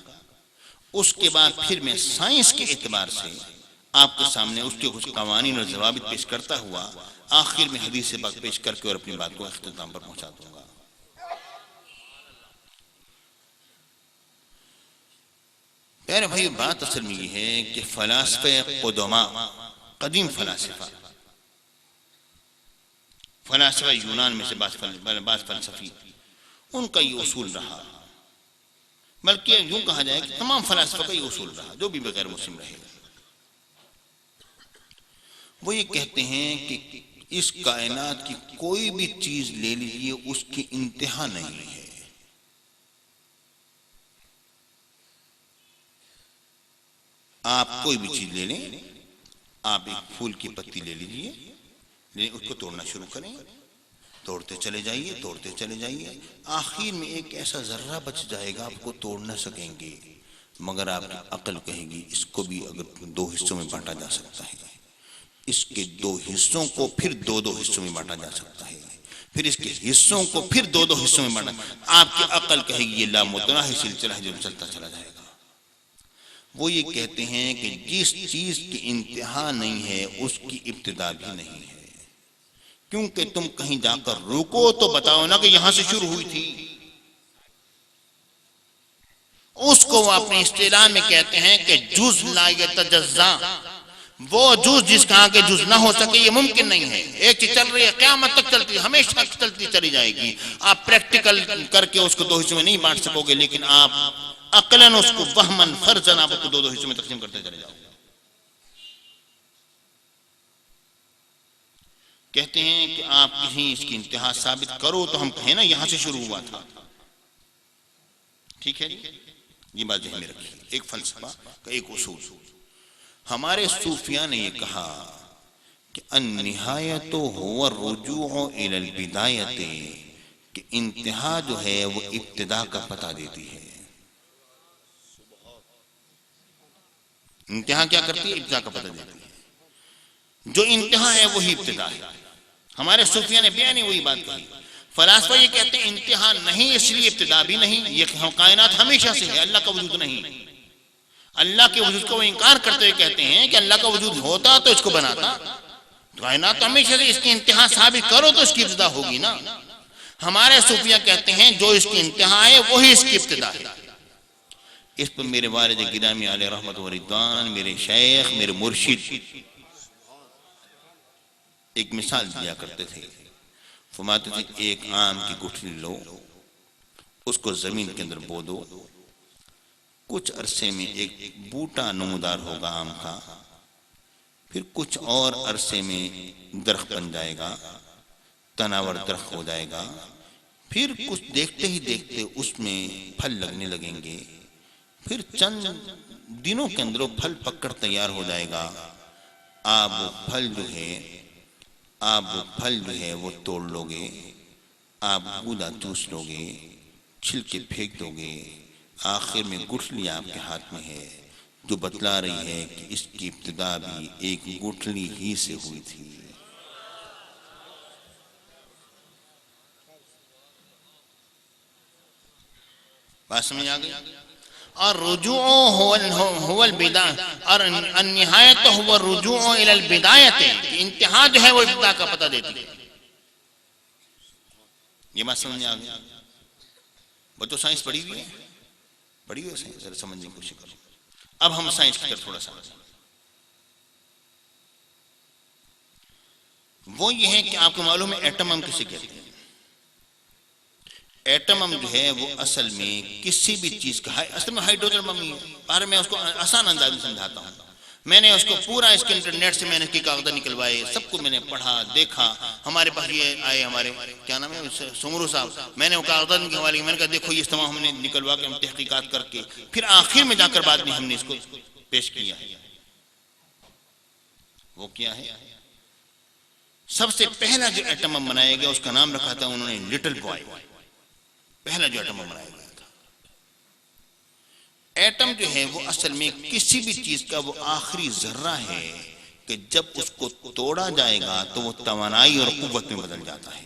اس کے بعد پھر میں سائنس کے اعتبار سے آپ کے سامنے اس کے کچھ قوانین اور ضوابط پیش کرتا ہوا آخر میں حدیث پاک پیش کر کے اور اپنی بات کو اختتام پر پہنچا دوں گا. پیارے بھائی، بات اصل میں یہ ہے کہ فلاسفہ قدما، قدیم فلاسفہ یونان میں سے بعض فلسفی، ان کا یہ اصول رہا، بلکہ یوں کہا جائے کہ تمام فلاسفہ کا یہ اصول رہا جو بھی بغیر مسلم رہے. وہ یہ کہتے ہیں کہ اس کائنات کی کوئی بھی چیز لے لیجیے اس کی انتہا نہیں ہے. آپ کوئی بھی چیز لے لیں، آپ ایک پھول کی پتی لے لیجیے، لیکن اس کو توڑنا شروع کریں، توڑتے چلے جائیے، آخر میں ایک ایسا ذرہ بچ جائے گا آپ کو توڑ نہ سکیں گے. مگر آپ کی عقل کہے گی اس کو بھی اگر 2 حصوں میں بانٹا جا سکتا ہے، اس کے 2 حصوں کو پھر 2 حصوں میں بانٹا جا سکتا ہے، پھر اس کے حصوں کو پھر 2 حصوں میں بانٹا، آپ کی عقل کہے گی یہ لامتناہی سلسلہ ہے جو چلتا چلا جائے گا. وہ یہ کہتے ہیں کہ جس چیز کی انتہا نہیں ہے اس کی ابتدا بھی نہیں ہے. کیونکہ تم کہیں جا کر روکو تو بتاؤ نا کہ یہاں سے شروع ہوئی تھی. اس کو وہ اپنے اصطلاح میں کہتے ہیں کہ جز لا یتجزا، وہ جز جس کا آگے جز نہ ہو سکے یہ ممکن نہیں ہے. ایک چیز چل رہی ہے قیامت تک چلتی ہے، ہمیشہ چلتی چلی جائے گی. آپ پریکٹیکل کر کے اس کو 2 حصوں میں نہیں بانٹ سکو گے، لیکن آپ عقلاً اس کو وہماً فرضاً آپ کو 2 حصوں میں تقسیم کرتے چلے جاؤ. کہتے ہیں کہ آپ کہیں اس کی انتہا ثابت کرو تو ہم کہیں نا یہاں سے شروع ہوا تھا. ٹھیک ہے جی، یہ بات ذہن میں رکھیے. ایک فلسفہ کا ایک اصول. ہمارے صوفیاء نے یہ کہا کہ النہایت هو الرجوع الى البدایت، کہ انتہا جو ہے وہ ابتدا کا پتہ دیتی ہے. انتہا کیا کرتی ہے؟ ابتدا کا پتہ دیتی ہے. جو انتہا ہے وہی ابتدا ہے. ہمارے صوفیاء نے بیانی وہی بات کہی. فلاسفہ یہ کہتے ہیں انتہا نہیں اس لیے ابتدا بھی نہیں. یہ کائنات ہمیشہ سے ہے، اللہ کا وجود نہیں. اللہ کے وجود کو وہ انکار کرتے ہوئے کہتے ہیں کہ اللہ کا وجود ہوتا تو اس کو بناتا. کائنات تو ہمیشہ سے، اس کی انتہا ثابت کرو تو اس کی ابتدا ہوگی نا. ہمارے صوفیاء کہتے ہیں جو اس کی انتہا ہے وہی اس کی ابتدا ہے. اس پر میرے والد گرامی علیہ رحمت و رضوان، میرے شیخ، میرے مرشد ایک مثال دیا کرتے تھے. فرماتے تھے ایک آم کی گٹھلی لو، اس کو زمین کے اندر بو دو، کچھ عرصے میں ایک بوٹا نمودار ہوگا آم کا، پھر کچھ اور عرصے میں درخت بن جائے گا، تناور درخت ہو جائے گا، پھر کچھ دیکھتے ہی دیکھتے اس میں پھل لگنے لگیں گے، پھر چند دنوں کے اندر وہ پھل پک کر تیار ہو جائے گا. آپ وہ پھل جو ہے وہ توڑ لو گے، آپ گودا چوس لو گے، چھلکے پھینک دو گے، آخر میں گٹھلی آپ کے ہاتھ میں ہے. جو بتلا رہی ہے کہ اس کی ابتدا بھی ایک گٹھلی ہی سے ہوئی تھی۔ بات سمجھ آ گئی؟ اور رجوع هو البداية، اور النہایت هو الرجوع الى البداية، انتہا جو ہے وہ ابتدا کا پتہ دیتی ہے۔ یہ بات سمجھ آ گئی؟ بچوں سائنس پڑھی ہوئی ہے؟ پڑھی ہوئی ہے سائنس؟ ذرا سمجھنے کی کوشش کرو۔ اب ہم سائنس کی طرف تھوڑا سا، وہ یہ ہے کہ آپ کو معلوم ہے ایٹم ہم کسے کہتے ہیں؟ ایٹم ہم جو ہے وہ اصل میں کسی بھی چیز کا اصل میں ہائیڈروجن بم ہی ہے، اور میں اس کو آسان انداز میں سمجھاتا ہوں۔ میں نے اس کو پورا اس کے انٹرنیٹ سے میں نے اس کی کاغذات نکلوائے، سب کو میں نے پڑھا دیکھا۔ ہمارے پاس یہ آئے ہمارے کیا نام ہے سمرو صاحب، میں نے وہ کاغذات کے حوالے میں نے کہا دیکھو یہ تمام ہم نے نکلوا کے ہم تحقیقات کر کے پھر آخر میں جا کر بعد میں ہم نے اس کو پیش کیا ہے۔ وہ کیا ہے؟ سب سے پہلا جو ایٹم بم بنایا گیا اس کا نام رکھا تھا انہوں نے لٹل بوائے، پہلا جو ایٹم بم بنایا گیا تھا۔ ایٹم جو ہے وہ اصل میں کسی بھی چیز کا وہ آخری ذرہ ہے کہ جب اس کو توڑا جائے گا تو وہ توانائی اور قوت میں بدل جاتا ہے۔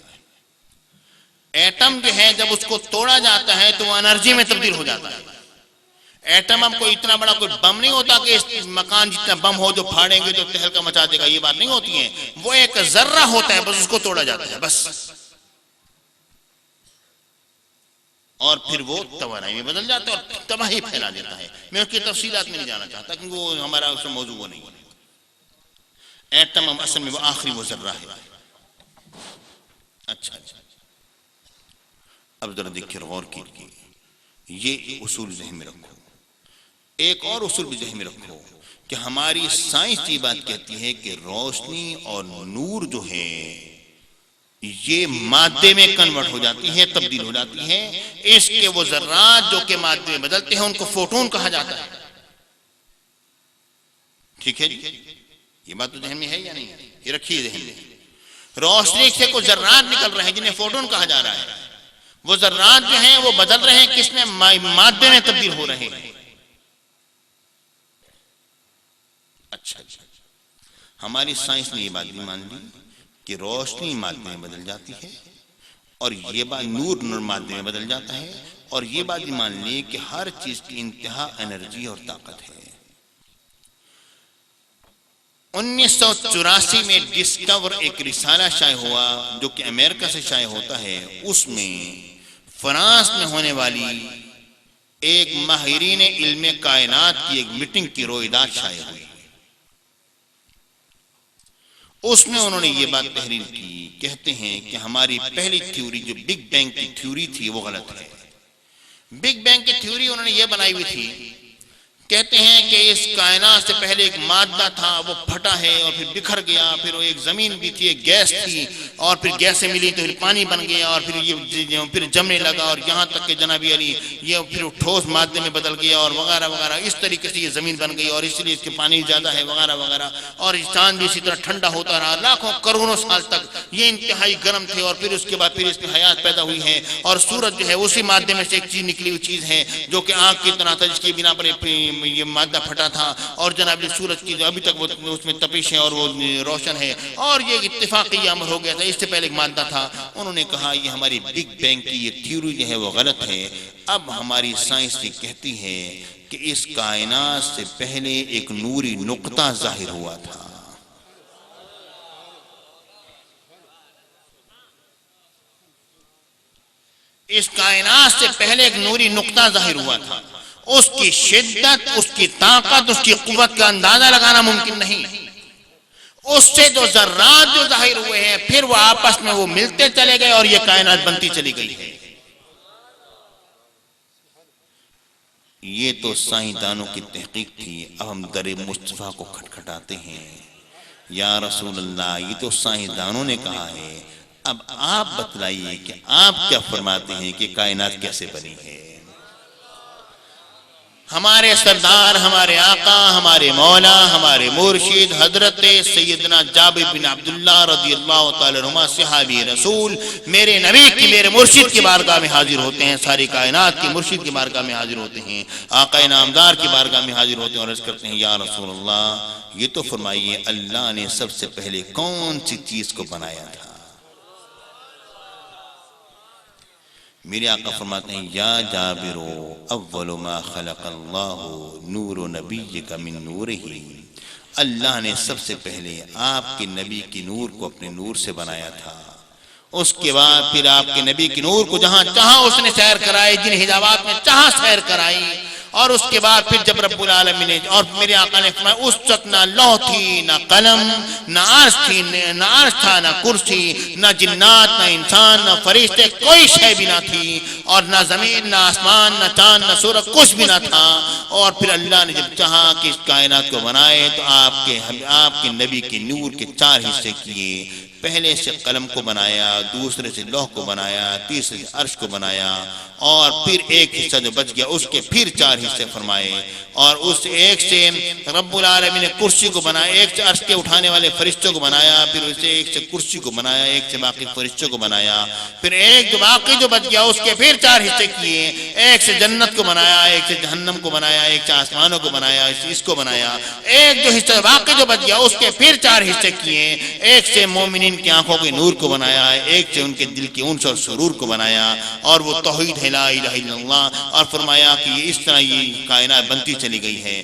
ایٹم جو ہے جب اس کو توڑا جاتا ہے تو وہ انرجی میں تبدیل ہو جاتا ہے۔ ایٹم ہم کوئی اتنا بڑا کوئی بم نہیں ہوتا کہ اس مکان جتنا بم ہو جو پھاڑیں گے تو تہلکہ مچا دے گا، یہ بات نہیں ہوتی ہے۔ وہ ایک ذرہ ہوتا ہے، بس اس کو توڑا جاتا ہے بس، اور پھر وہ توانائی میں بدل جاتا ہے اور تباہی پھیلا دیتا ہے۔ میں اس کی تفصیلات میں نہیں جانا چاہتا کیونکہ وہ ہمارا اس موضوع وہ نہیں ہے۔ ایٹم ہم اصل میں وہ آخری وہ ذرہ ہے۔ اچھا اب ذرا دیکھیں غور کیجیے، یہ اصول ذہن میں رکھو۔ ایک اور اصول بھی ذہن میں رکھو کہ ہماری سائنس یہ بات کہتی ہے کہ روشنی اور نور جو ہے یہ مادے میں کنورٹ ہو جاتی ہے، تبدیل ہو جاتی ہے۔ اس کے وہ ذرات جو کہ مادے میں بدلتے ہیں ان کو فوٹون کہا جاتا ہے۔ ٹھیک ہے جی، یہ بات تو ذہن میں ہے یا نہیں؟ یہ رکھیے ذہن میں۔ روشنی سے کچھ ذرات نکل رہے ہیں جنہیں فوٹون کہا جا رہا ہے، وہ ذرات جو ہیں وہ بدل رہے ہیں، کس میں؟ مادے میں تبدیل ہو رہے ہیں۔ اچھا ہماری سائنس نے یہ بات بھی مان لی کہ روشنی مادے میں بدل جاتی ہے، اور یہ بات نور مادے میں بدل جاتا ہے، اور یہ بات بھی مان لی کہ ہر چیز کی انتہا انرجی اور طاقت ہے۔ 1984 میں ڈسکور ایک رسالہ شائع ہوا جو کہ امریکہ سے شائع ہوتا ہے، اس میں فرانس میں ہونے والی ایک ماہرین علم کائنات کی ایک میٹنگ کی روایت شائع ہوئی۔ اس میں انہوں نے یہ بات تحریر کی، کہتے ہیں کہ ہماری پہلی تھیوری جو بگ بینگ کی تھیوری تھی وہ غلط ہے۔ بگ بینگ کی تھیوری انہوں نے یہ بنائی ہوئی تھی، کہتے ہیں کہ اس کائنات سے پہلے ایک مادہ تھا، وہ پھٹا ہے اور پھر بکھر گیا، پھر وہ ایک زمین بھی تھی، ایک گیس تھی، اور پھر گیس سے ملی تو پھر پانی بن گیا، اور پھر یہ پھر جمنے لگا، اور یہاں تک کہ جناب علی یہ پھر ٹھوس مادے میں بدل گیا، اور وغیرہ وغیرہ، اس طریقے سے یہ زمین بن گئی، اور اس لیے اس کے پانی زیادہ ہے وغیرہ وغیرہ، اور چاند بھی اسی طرح ٹھنڈا ہوتا رہا لاکھوں کروڑوں سال تک، یہ انتہائی گرم تھے، اور پھر اس کے بعد پھر اس میں حیات پیدا ہوئی ہے، اور سورج جو ہے اسی مادے میں سے ایک چیز نکلی ہوئی چیز ہے جو کہ آگ کی طرح تھا، جس کی بنا پر یہ مادہ پھٹا تھا، اور جناب سورج کی جو ابھی تک وہ اس میں تپش ہے اور وہ روشن ہے، اور یہ اتفاقی امر ہو گیا تھا، اس سے پہلے ایک مادہ تھا۔ انہوں نے کہا یہ ہماری بگ بینگ کی یہ تھیوری جو ہے وہ غلط ہے۔ اب ہماری سائنس یہ کہتی ہے کہ اس کائنات سے پہلے ایک نوری نقطہ ظاہر ہوا تھا۔ اس کائنات سے پہلے ایک نوری نقطہ ظاہر ہوا تھا، اس کی شدت، اس کی طاقت، اس کی قوت کا اندازہ لگانا ممکن نہیں۔ اس سے جو ذرات جو ظاہر ہوئے ہیں پھر وہ آپس میں وہ ملتے چلے گئے اور یہ کائنات بنتی چلی گئی ہے۔ یہ تو سائنسدانوں کی تحقیق تھی۔ اب ہم در مصطفیٰ کو کھٹکھٹاتے ہیں، یا رسول اللہ یہ تو سائنسدانوں نے کہا ہے، اب آپ بتلائیے کہ آپ کیا فرماتے ہیں کہ کائنات کیسے بنی ہے؟ ہمارے سردار، ہمارے آقا، ہمارے مولا، ہمارے مرشد حضرت سیدنا جابر بن عبداللہ رضی اللہ تعالی عنہ صحابی رسول میرے نبی کی، میرے مرشد کی بارگاہ میں حاضر ہوتے ہیں، ساری کائنات کی مرشد کی بارگاہ میں حاضر ہوتے ہیں، آقا نامدار کی بارگاہ میں حاضر ہوتے ہیں اور عرض کرتے ہیں یا رسول اللہ یہ تو فرمائیے اللہ نے سب سے پہلے کون سی چیز کو بنایا تھا؟ میرے آقا فرماتے ہیں یا جابر اول ما خلق اللہ نور نبیک من نورہ، اللہ نے سب سے پہلے آپ کے نبی کی نور کو اپنے نور سے بنایا تھا، اس کے بعد پھر آپ کے نبی کی نور کو جہاں چاہا اس نے سیر کرائی، جن حجابات میں چاہا سیر کرائی، اور اس کے بعد پھر جب رب العالمین نے اور میرے آقا نے فرمایا اس وقت نہ لوح تھی، نہ قلم، نہ عرش تھی، نہ عرش تھا، نہ کرسی، نہ جنات، نہ انسان، نہ فرشتے، کوئی شے بھی نہ تھی، اور نہ زمین، نہ آسمان، نہ چاند، نہ سورج، کچھ بھی نہ تھا۔ اور پھر اللہ نے جب چاہا کہ اس کائنات کو بنائے تو آپ کے نبی کے نور کے 4 حصے کیے، پہلے سے قلم کو بنایا، دوسرے سے لوح کو بنایا، تیسرے سے عرش کو بنایا، اور پھر ایک حصہ جو بچ گیا اس کے پھر 4 حصے فرمائے، اور اس ایک سے رب العالمین نے کرسی کو بنایا، ایک سے عرش کے اٹھانے والے فرشتوں کو بنایا، پھر اسے ایک سے کرسی کو بنایا، ایک سے باقی فرشتوں کو بنایا، پھر ایک جو باقی جو بچ گیا اس کے پھر 4 حصے کیے، ایک سے جنت کو بنایا، ایک سے جہنم کو بنایا، ایک سے آسمانوں کو بنایا، اس کو بنایا، ایک جو حصہ باقی جو بچ گیا اس کے پھر 4 حصے کیے، ایک سے مومنین کی آنکھوں کے نور کو بنایا، ایک سے ان کے دل کی انس اور سرور کو بنایا، اور وہ توحید ہے لا الہ الا اللہ، اور فرمایا کہ اس طرح یہ کائنات بنتی چلی گئی ہے۔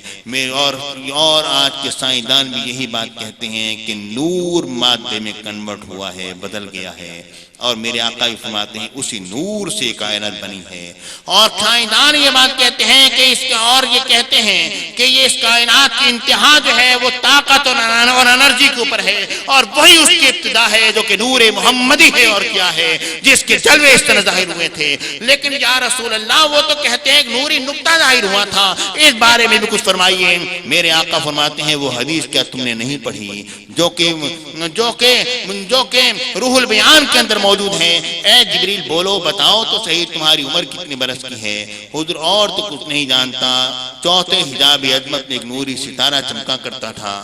اور آج کے سائنسدان بھی یہی بات کہتے ہیں کہ نور مادے میں کنورٹ ہوا ہے، بدل گیا ہے، اور میرے آقا بھی فرماتے ہیں اسی نور سے کائنات بنی ہے، اور سائنسدان یہ بات کہتے ہیں کہ اس کا، اور یہ کہتے ہیں کہ یہ اس کائنات کی انتہا جو ہے وہ طاقت اور انرجی کے اوپر ہے، اور وہی اس کی ابتدا ہے جو کہ نور محمدی ہے، اور کیا ہے جس کے جلوے اس طرح ظاہر ہوئے تھے۔ لیکن یا رسول اللہ وہ تو کہتے ہیں کہ نوری نقطہ ظاہر ہوا تھا، اس بارے میں بھی کچھ فرمائیے۔ میرے آقا فرماتے ہیں وہ حدیث کیا تم نے نہیں پڑھی جو کہ روح البیان کے اندر موجود ہے؟ اے جبریل بولو، بتاؤ تو صحیح تمہاری عمر کتنی برس کی ہے؟ حضور اور تو کچھ نہیں جانتا، چوتھے حجاب عظمت میں ایک نوری ستارہ چمکا کرتا تھا،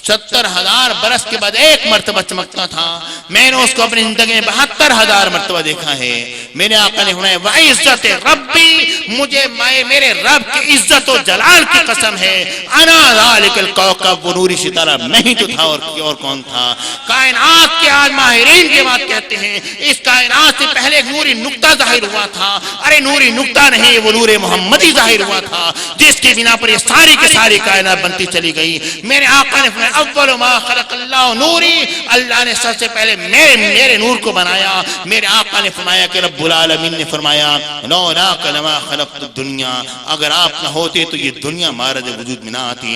70,000 برس کے بعد ایک مرتبہ چمکتا تھا، میں نے اس کو اپنی زندگی میں 72,000 مرتبہ دیکھا ہے۔ میرے آقا نے فرمایا وعزت ربی، مجھے میرے رب کی عزت و جلال کی قسم ہے، انا ذالک الکوكب، وہ نوری ستارہ میں ہی تو تھا، اور کون تھا؟ کائنات کے آج ماہرین کے بات کہتے ہیں اس کائنات سے پہلے ایک نوری نقطہ ظاہر ہوا تھا، ارے نوری نقطہ نہیں، وہ نور محمدی ظاہر ہوا تھا، جس کی بنا پر یہ ساری کی ساری کائنات بنتی چلی گئی۔ میرے آقا نے اول ما خلق اللہ نوری، اللہ نے سب سے پہلے میرے نور کو بنایا۔ میرے آقا نے فرمایا کہ رب العالمین نے فرمایا لولاک لما خلقت الدنیا، اگر آپ نہ ہوتے تو یہ دنیا مارد وجود میں نہ آتی،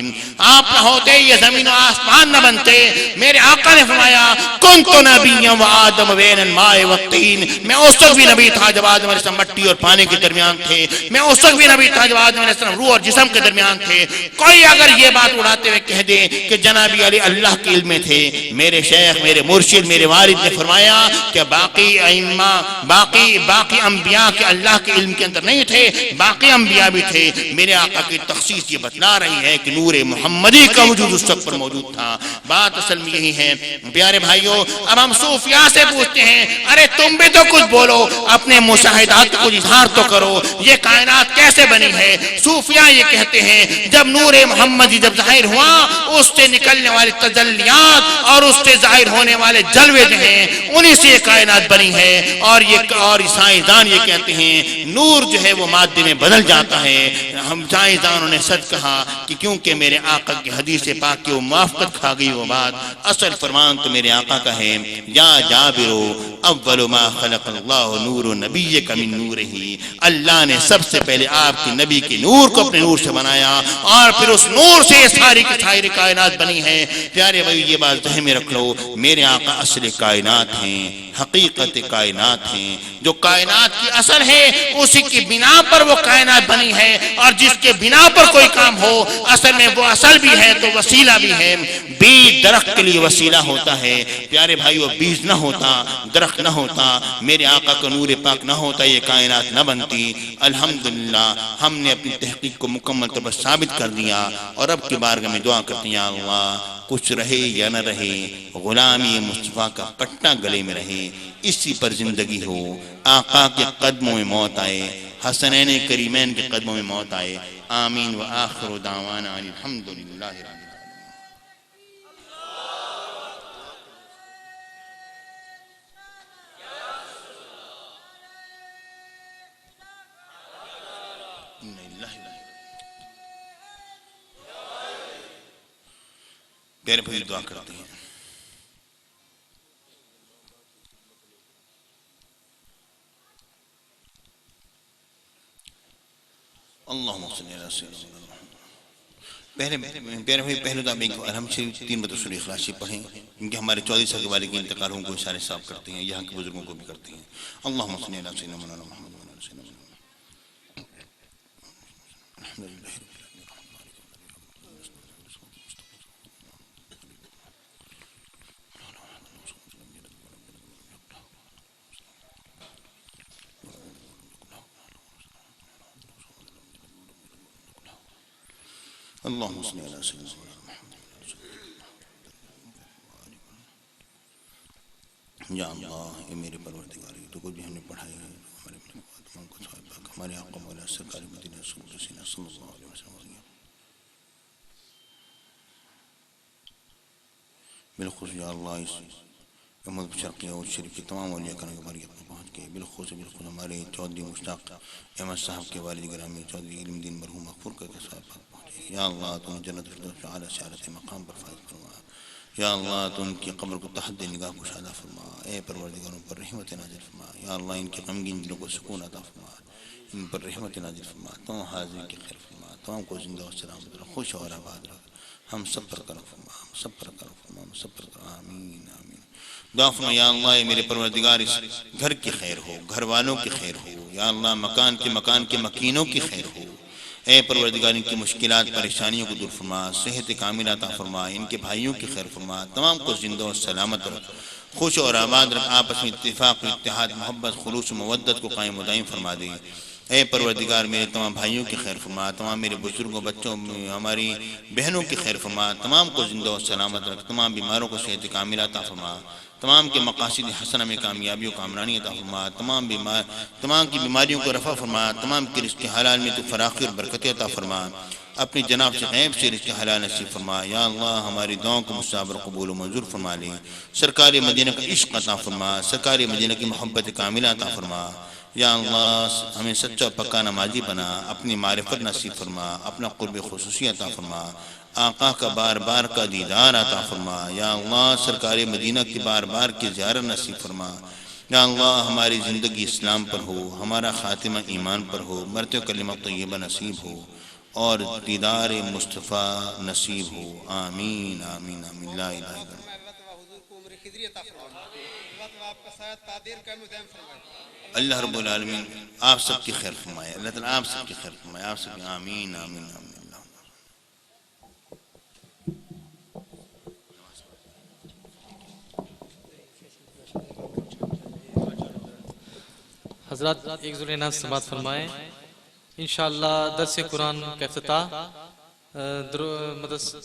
آپ نہ ہوتے یہ زمین و آسمان نہ بنتے۔ میرے آقا نے فرمایا کنت نبیا وآدم بین الماء والطین، میں اس وقت بھی نبی تھا جب آدم علیہ السلام مٹی اور پانی کے درمیان تھے، میں اس وقت بھی نبی تھا جب آدم علیہ السلام روح اور جسم کے درمیان تھے۔ کوئی اگر یہ بات اڑاتے ہوئے کہہ دے کہ جناب علی اللہ کے علم میں تھے، میرے شیخ، میرے مرشد، میرے والد نے فرمایا کہ باقی ائمہ، باقی انبیاء کے اللہ کے علم کے اندر نہیں تھے، باقی انبیاء بھی تھے۔ میرے آقا کی تخصیص یہ بتلا رہی ہے کہ نور محمدی کا وجود اس وقت پر موجود تھا۔ بات اصل میں یہی ہے پیارے بھائیوں۔ اب ہم صوفیاء سے پوچھتے ہیں ارے تم بھی تو کچھ بولو، اپنے مشاہدات کو اظہار تو کرو، یہ کائنات کیسے بنی ہے؟ صوفیاء یہ کہتے ہیں جب نور محمدی جب ظاہر ہوا، اس سے نکلنے والے تجلیات اور اس سے ظاہر ہونے والے جلوے جو ہیں انہی سے یہ کائنات بنی ہے۔ اور سائنسدان یہ کہتے ہیں نور جو ہے وہ مادے میں بدل جاتا ہے۔ ہم سائنسدانوں نے سچ کہا کہ کیونکہ میرے آقا کی حدیث پاک کی وہ موافقت کھا گئی وہ بات، اصل فرمان تو میرے آقا کا ہے یا جابر اول ما خلق اللہ نور نبیک من نورہ، اللہ نے سب سے پہلے آپ کے نبی کے نور کو اپنے نور سے بنایا، اور پھر اس نور سے یہ ساری کی ساری کائنات بنی ہے۔ پیارے بھائی یہ بات ذہن میں رکھ لو، میرے آقا اصل کائنات ہیں، حقیقت کائنات ہیں، جو کائنات کی اصل ہے اسی کی بنا پر وہ کائنات بنی ہے، اور جس کے بنا پر کوئی کام ہو اصل میں وہ اصل بھی ہے تو وسیلہ بھی ہے۔ بیج درخت کے لیے وسیلہ ہوتا ہے پیارے بھائیو، بیج نہ ہوتا، درخت نہ ہوتا، میرے آقا کا نور پاک نہ ہوتا، یہ کائنات نہ بنتی۔ الحمدللہ ہم نے اپنی تحقیق کو مکمل طور پر ثابت کر دیا، اور اب کی بارگاہ میں دعا کرتے ہیں یا اللہ کچھ رہے یا نہ رہے، غلامی مصطفیٰ کا پٹا گلے میں رہے، اسی پر زندگی ہو، آقا کے قدموں میں موت آئے، حسنین کریمین کے قدموں میں موت آئے۔ آمین وآخر دعوانا الحمدللہ رب العالمین۔ پیارے بھائی دعا کرتے ہیں۔ اللہم صلی اللہ علیہ وسلم۔ پیارے بھائی پہلے تو آپ ایک الحمد شریف 3 مرتبہ سورہ اخلاص پڑھیں، کیونکہ ہمارے 14 سال کے والد کے انتقال ہوں کو اشارے صاف کرتے ہیں، یہاں کے بزرگوں کو بھی کرتے ہیں۔ اللہم صلی اللہ علیہ وسلم محمد وعلی آلہ وسلم۔ الحمدللہ اللہم صلی اللہ علیہ وسلم۔ یا اللہ اے میرے پروردگار، تو کچھ بھی ہم نے پڑھائی ہے ہمارے تمام کو صاحب پاک ہمارے آقا مولا سرکار مدینہ رسول اللہ صلی اللہ علیہ وسلم۔ بالخصوص یا اللہ اس محمد شرقیہ اور شریف کی تمام اولیاء کرام ہماری اپنے پہنچ کے بالخصوص ہمارے چودھری مشتاق احمد صاحب کے والد گرامی چودھری علم دین مرحوم مغفور کر کے صاحب پاک پہنچے۔ یا اللہ تم جنت الفردوس اعلیٰ سعادت مقام پر فائز فرما۔ یا اللہ تو ان کی قبر کو تحت نگاہ کشادہ فرما، اے پروردگاروں پر رحمت نازل فرما۔ یا اللہ ان کے غمگین دلوں کو سکون عطا فرما، ان پر رحمت نازل فرما، تمام حاضرین کی خیر فرما، تمام کو زندہ و سلامت رکھ، خوش اور آباد رکھ، ہم سب پر کرم فرما، ہم سب پر کرم فرما، ہم سب پر کرم۔ آمین آمین۔ دعا فرما یا اللہ میرے پروردگار اس گھر کی خیر ہو، گھر والوں کی خیر ہو، یا اللہ مکان کے مکینوں کی خیر ہو، اے پروردگار ان کی مشکلات پریشانیوں کو دور فرما، صحت کاملہ عطا فرما، ان کے بھائیوں کی خیر فرما، تمام کو زندہ و سلامت رکھ، خوش اور آباد رکھ، آپس میں اتفاق و اتحاد محبت خلوص و مودت کو قائم و دائم فرما دے۔ اے پروردگار میرے تمام بھائیوں کی خیر فرما، تمام میرے بزرگوں بچوں ہماری بہنوں کی خیر فرما، تمام کو زندہ و سلامت رکھ، تمام بیماروں کو صحت کاملہ عطا فرما، تمام کے مقاصد حسنہ میں کامیابی و کامرانی عطا فرما، تمام کی بیماریوں کو رفع فرما، تمام کے رزق حلال میں تو فراخی اور برکت عطا فرما، اپنی جناب سے غیب سے رزق حلال نصیب فرما۔ یا اللہ ہماری دعاؤں کو مستجاب اور قبول و منظور فرما لے، سرکار مدینہ کا عشق عطا فرما، سرکار مدینہ کی محبت کاملہ عطا فرما۔ یا اللہ ہمیں سچا پکا نمازی بنا، اپنی معرفت نصیب فرما، اپنا قرب خصوصی عطا فرما، آقا کا بار بار کا دیدار عطا فرما۔ یا اللہ سرکار مدینہ کی بار بار کی زیارت نصیب فرما۔ یا اللہ ہماری زندگی اسلام پر ہو، ہمارا خاتمہ ایمان پر ہو، مرتے کلمہ طیبہ نصیب ہو اور دیدار مصطفیٰ نصیب ہو۔ آمین آمین آمین لا الہ الا اللہ۔ اللہ رب العالمین آپ سب کی خیر فرمائے، اللہ تعالیٰ آپ سب کی خیر فرمائے، آپ سب کی آمین آمین آمین۔ حضرات ایک ذریعہ ناز سماعت فرمائیں، انشاءاللہ درس قرآن کا افتتاح مدرس